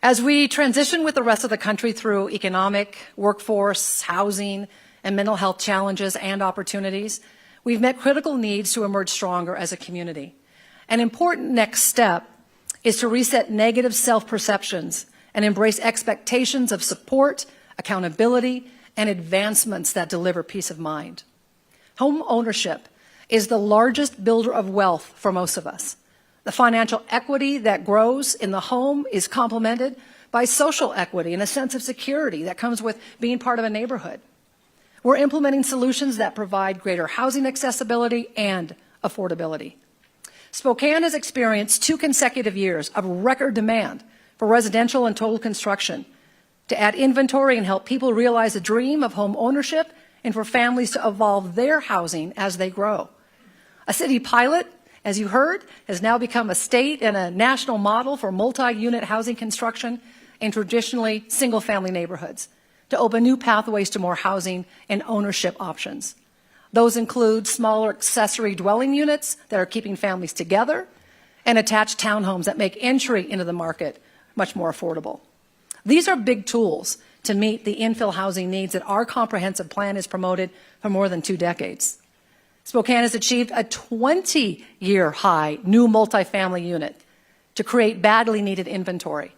J: As we transition with the rest of the country through economic, workforce, housing, and mental health challenges and opportunities, we've met critical needs to emerge stronger as a community. An important next step is to reset negative self-perceptions and embrace expectations of support, accountability, and advancements that deliver peace of mind. Home ownership is the largest builder of wealth for most of us. The financial equity that grows in the home is complemented by social equity and a sense of security that comes with being part of a neighborhood. We're implementing solutions that provide greater housing accessibility and affordability. Spokane has experienced 2 consecutive years of record demand for residential and total construction to add inventory and help people realize the dream of home ownership and for families to evolve their housing as they grow. A city pilot, as you heard, has now become a state and a national model for multi-unit housing construction in traditionally single-family neighborhoods to open new pathways to more housing and ownership options. Those include smaller accessory dwelling units that are keeping families together and attached townhomes that make entry into the market much more affordable. These are big tools to meet the infill housing needs that our comprehensive plan has promoted for more than 2 decades. Spokane has achieved a 20-year high new multifamily unit to create badly needed inventory.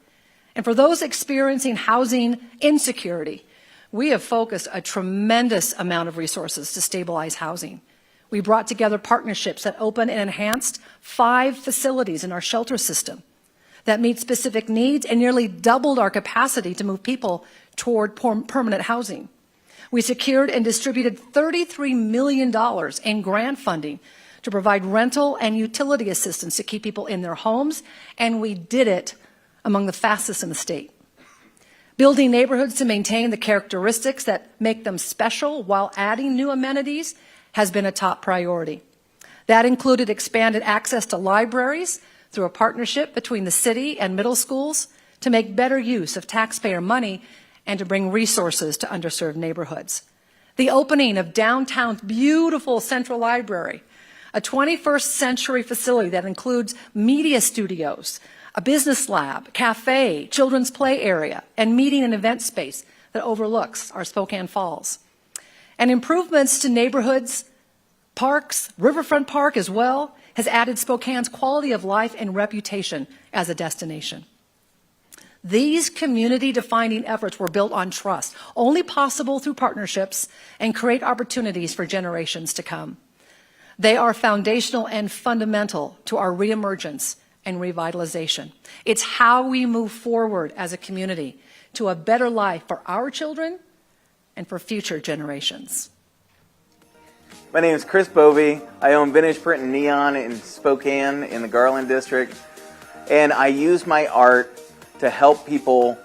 J: And for those experiencing housing insecurity, we have focused a tremendous amount of resources to stabilize housing. We brought together partnerships that opened and enhanced 5 facilities in our shelter system that meet specific needs and nearly doubled our capacity to move people toward permanent housing. We secured and distributed $33 million in grant funding to provide rental and utility assistance to keep people in their homes, and we did it among the fastest in the state. Building neighborhoods to maintain the characteristics that make them special while adding new amenities has been a top priority. That included expanded access to libraries through a partnership between the city and middle schools to make better use of taxpayer money and to bring resources to underserved neighborhoods. The opening of downtown's beautiful Central Library, a 21st century facility that includes media studios, a business lab, cafe, children's play area, and meeting and event space that overlooks our Spokane Falls. And improvements to neighborhoods, parks, Riverfront Park as well, has added Spokane's quality of life and reputation as a destination. These community-defining efforts were built on trust, only possible through partnerships, and create opportunities for generations to come. They are foundational and fundamental to our reemergence and revitalization. It's how we move forward as a community to a better life for our children and for future generations.
U: My name is Chris Bovey. I own Vintage Print and Neon in Spokane in the Garland District, and I use my art to help people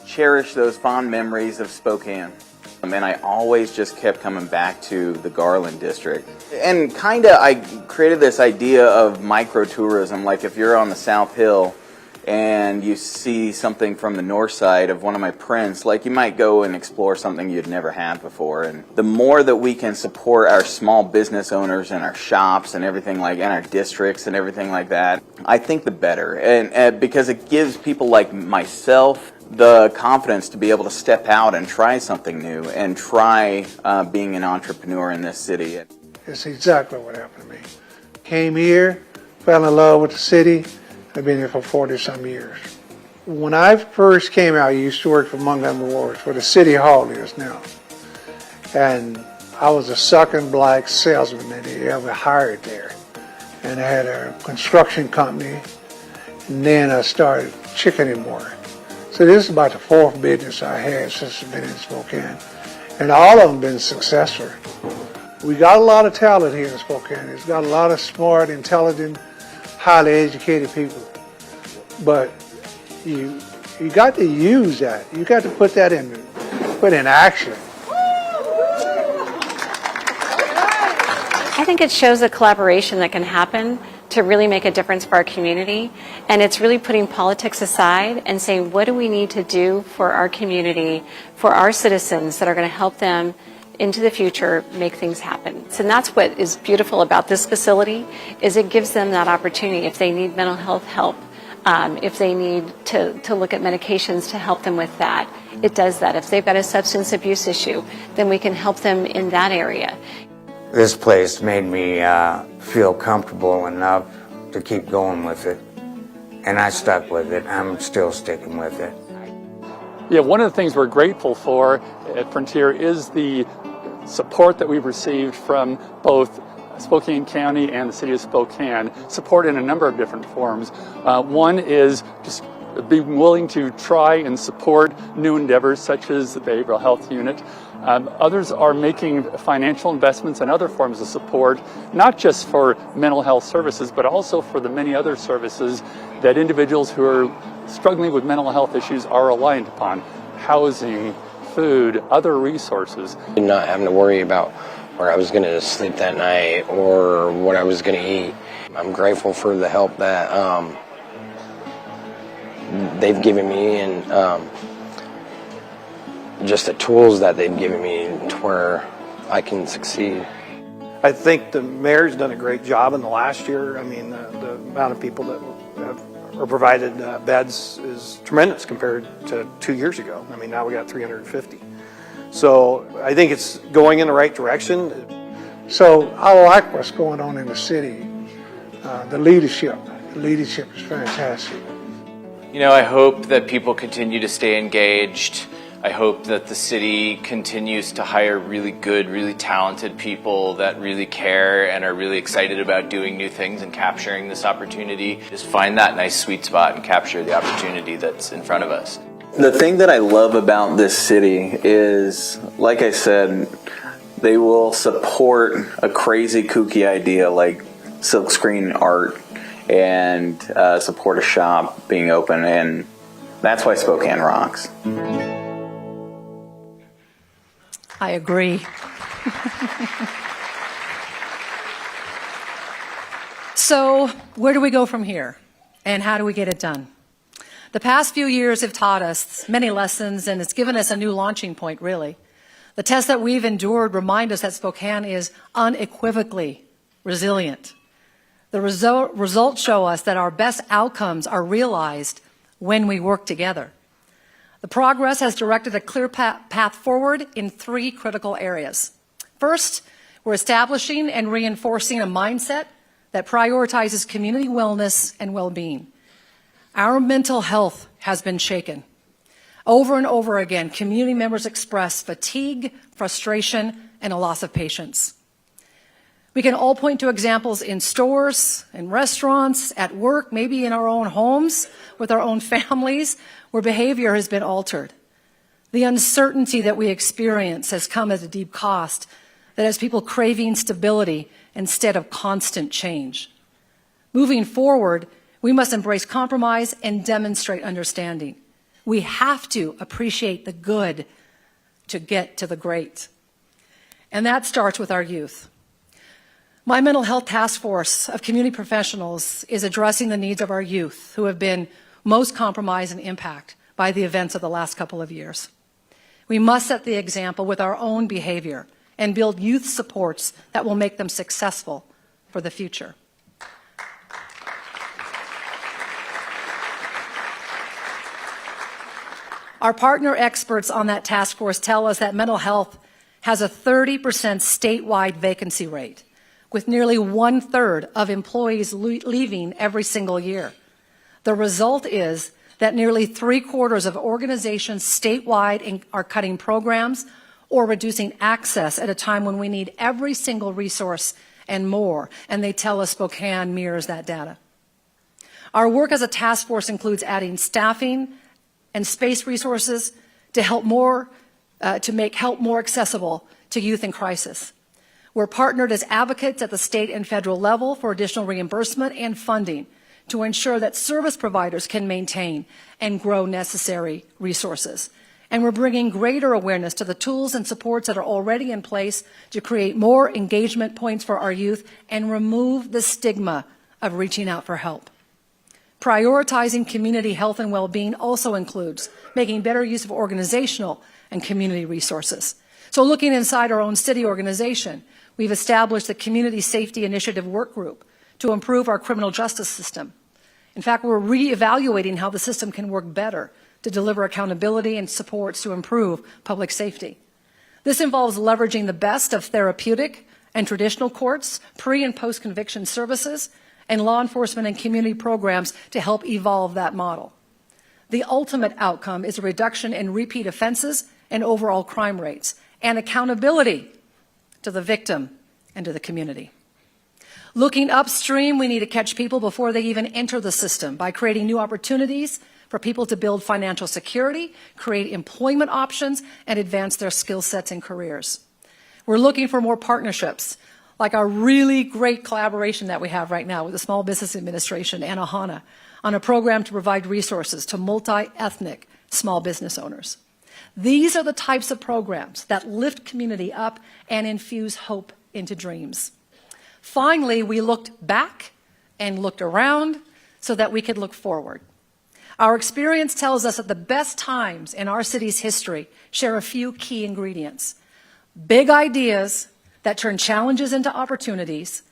U: cherish those fond memories of Spokane. And I always just kept coming back to the Garland District. And I created this idea of microtourism, like if you're on the South Hill and you see something from the north side of one of my prints, like you might go and explore something you'd never had before. And the more that we can support our small business owners and our shops and everything like, and our districts and everything like that, I think the better. And because it gives people like myself the confidence to be able to step out and try something new and try being an entrepreneur in this city.
V: It's exactly what happened to me. Came here, fell in love with the city. I've been here for 40-some years. When I first came out, I used to work for Montgomery Ward, where the city hall is now. And I was a sucking black salesman that they ever hired there. And I had a construction company, and then I started chickening more. So this is about the 4th business I had since I've been in Spokane. And all of them been successful. We got a lot of talent here in Spokane. It's got a lot of smart, intelligent, highly educated people. But you got to use that. You got to put that in action.
M: I think it shows a collaboration that can happen to really make a difference for our community. And it's really putting politics aside and saying, what do we need to do for our community, for our citizens that are going to help them into the future make things happen. So that's what is beautiful about this facility, is it gives them that opportunity if they need mental health help, if they need to look at medications to help them with that. It does that. If they've got a substance abuse issue, then we can help them in that area.
W: This place made me feel comfortable enough to keep going with it, and I stuck with it. I'm still sticking with it.
X: Yeah, one of the things we're grateful for at Frontier is the support that we've received from both Spokane County and the City of Spokane support in a number of different forms. One is just being willing to try and support new endeavors such as the Behavioral Health Unit. Others are making financial investments and other forms of support, not just for mental health services, but also for the many other services that individuals who are struggling with mental health issues are reliant upon: housing, food, other resources.
A: Not having to worry about where I was going to sleep that night or what I was going to eat. I'm grateful for the help that they've given me and just the tools that they've given me to where I can succeed.
O: I think the mayor's done a great job in the last year. I mean, the amount of people that are provided beds is tremendous compared to 2 years ago. I mean, now we got 350. So I think it's going in the right direction.
V: So I like what's going on in the city. The leadership is fantastic.
N: You know, I hope that people continue to stay engaged. I hope that the city continues to hire really good, really talented people that really care and are really excited about doing new things and capturing this opportunity. Just find that nice sweet spot and capture the opportunity that's in front of us.
U: The thing that I love about this city is, like I said, they will support a crazy kooky idea like silkscreen art and support a shop being open, and that's why Spokane rocks.
J: I agree. So, where do we go from here? And how do we get it done? The past few years have taught us many lessons, and it's given us a new launching point, really. The tests that we've endured remind us that Spokane is unequivocally resilient. The results show us that our best outcomes are realized when we work together. The progress has directed a clear path forward in 3 critical areas. First, we're establishing and reinforcing a mindset that prioritizes community wellness and well-being. Our mental health has been shaken. Over and over again, community members express fatigue, frustration, and a loss of patience. We can all point to examples in stores, in restaurants, at work, maybe in our own homes, with our own families, where behavior has been altered. The uncertainty that we experience has come at a deep cost that has people craving stability instead of constant change. Moving forward, we must embrace compromise and demonstrate understanding. We have to appreciate the good to get to the great. And that starts with our youth. My mental health task force of community professionals is addressing the needs of our youth who have been most compromised and impacted by the events of the last couple of years. We must set the example with our own behavior and build youth supports that will make them successful for the future. Our partner experts on that task force tell us that mental health has a 30% statewide vacancy rate, with nearly 1/3 of employees leaving every single year. The result is that nearly 3/4 of organizations statewide are cutting programs or reducing access at a time when we need every single resource and more, and they tell us Spokane mirrors that data. Our work as a task force includes adding staffing and space resources to make help more accessible to youth in crisis. We're partnered as advocates at the state and federal level for additional reimbursement and funding to ensure that service providers can maintain and grow necessary resources. And we're bringing greater awareness to the tools and supports that are already in place to create more engagement points for our youth and remove the stigma of reaching out for help. Prioritizing community health and well-being also includes making better use of organizational and community resources. So looking inside our own city organization, we've established the Community Safety Initiative Work Group to improve our criminal justice system. In fact, we're reevaluating how the system can work better to deliver accountability and supports to improve public safety. This involves leveraging the best of therapeutic and traditional courts, pre- and post-conviction services, and law enforcement and community programs to help evolve that model. The ultimate outcome is a reduction in repeat offenses and overall crime rates, and accountability to the victim and to the community. Looking upstream, we need to catch people before they even enter the system by creating new opportunities for people to build financial security, create employment options, and advance their skill sets and careers. We're looking for more partnerships, like our really great collaboration that we have right now with the Small Business Administration and AHANA on a program to provide resources to multi-ethnic small business owners. These are the types of programs that lift community up and infuse hope into dreams. Finally, we looked back and looked around so that we could look forward. Our experience tells us that the best times in our city's history share a few key ingredients: big ideas that turn challenges into opportunities,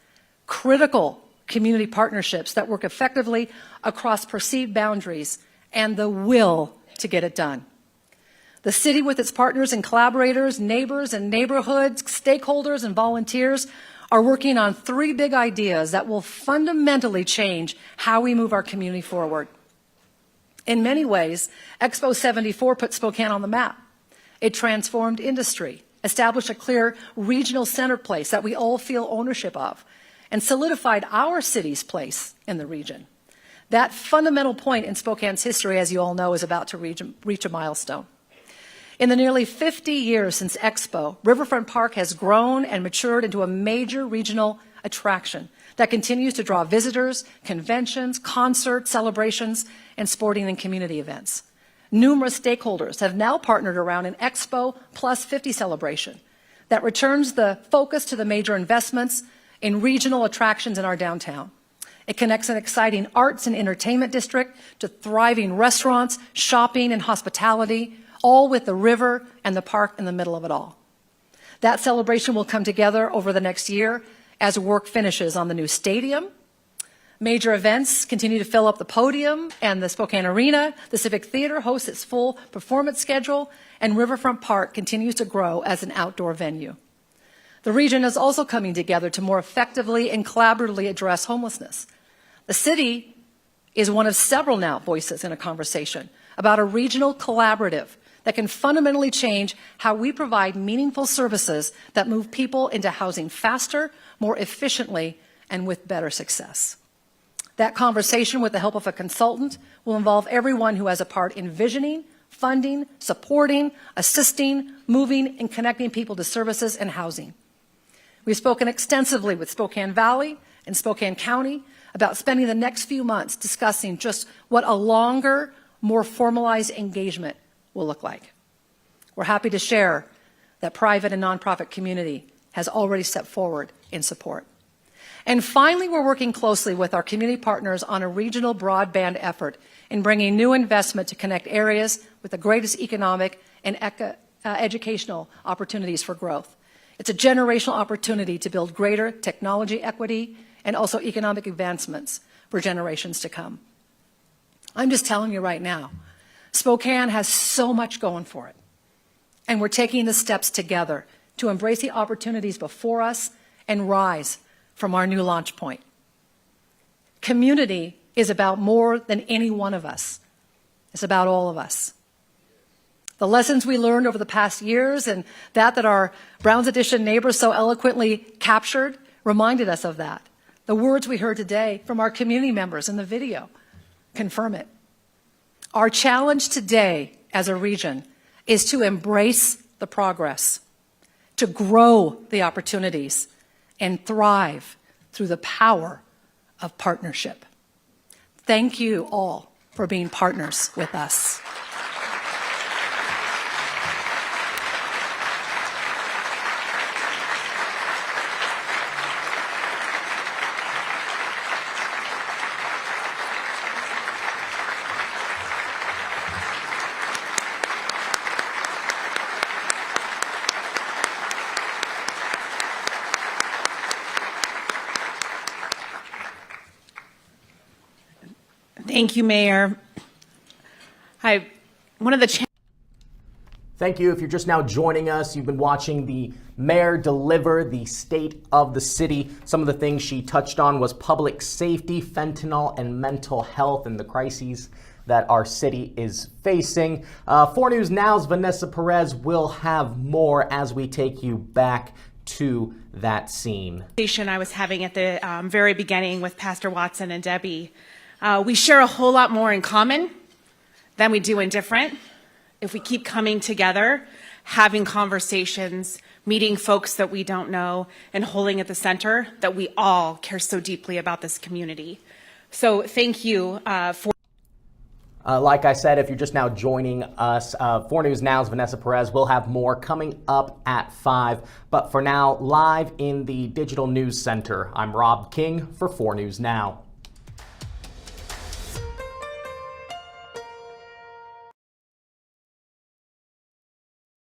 J: critical community partnerships that work effectively across perceived boundaries, and the will to get it done. The city, with its partners and collaborators, neighbors and neighborhoods, stakeholders and volunteers, are working on 3 big ideas that will fundamentally change how we move our community forward. In many ways, Expo 74 put Spokane on the map. It transformed industry, established a clear regional center place that we all feel ownership of, and solidified our city's place in the region. That fundamental point in Spokane's history, as you all know, is about to reach a milestone. In the nearly 50 years since Expo, Riverfront Park has grown and matured into a major regional attraction that continues to draw visitors, conventions, concerts, celebrations, and sporting and community events. Numerous stakeholders have now partnered around an Expo Plus 50 celebration that returns the focus to the major investments in regional attractions in our downtown. It connects an exciting arts and entertainment district to thriving restaurants, shopping, and hospitality, all with the river and the park in the middle of it all. That celebration will come together over the next year as work finishes on the new stadium. Major events continue to fill up the podium and the Spokane Arena. The Civic Theater hosts its full performance schedule, and Riverfront Park continues to grow as an outdoor venue. The region is also coming together to more effectively and collaboratively address homelessness. The city is one of several now voices in a conversation about a regional collaborative that can fundamentally change how we provide meaningful services that move people into housing faster, more efficiently, and with better success. That conversation, with the help of a consultant, will involve everyone who has a part in visioning, funding, supporting, assisting, moving, and connecting people to services and housing. We've spoken extensively with Spokane Valley and Spokane County about spending the next few months discussing just what a longer, more formalized engagement will look like. We're happy to share that private and nonprofit community has already stepped forward in support. And finally, we're working closely with our community partners on a regional broadband effort in bringing new investment to connect areas with the greatest economic and educational opportunities for growth. It's a generational opportunity to build greater technology equity and also economic advancements for generations to come. I'm just telling you right now, Spokane has so much going for it, and we're taking the steps together to embrace the opportunities before us and rise from our new launch point. Community is about more than any one of us. It's about all of us. The lessons we learned over the past years and that our Browns Edition neighbors so eloquently captured reminded us of that. The words we heard today from our community members in the video confirm it. Our challenge today as a region is to embrace the progress, to grow the opportunities, and thrive through the power of partnership. Thank you all for being partners with us.
B: Thank you, Mayor. Thank
C: you. If you're just now joining us, you've been watching the mayor deliver the state of the city. Some of the things she touched on was public safety, fentanyl, and mental health, and the crises that our city is facing. 4 News Now's Vanessa Perez will have more as we take you back to that scene.
B: I was having at the very beginning with Pastor Watson and Debbie. We share a whole lot more in common than we do in different. If we keep coming together, having conversations, meeting folks that we don't know, and holding at the center that we all care so deeply about this community. So thank you for.
C: Like I said, if you're just now joining us, 4 News Now's Vanessa Perez will have more coming up at 5. But for now, live in the Digital News Center, I'm Rob King for 4 News Now.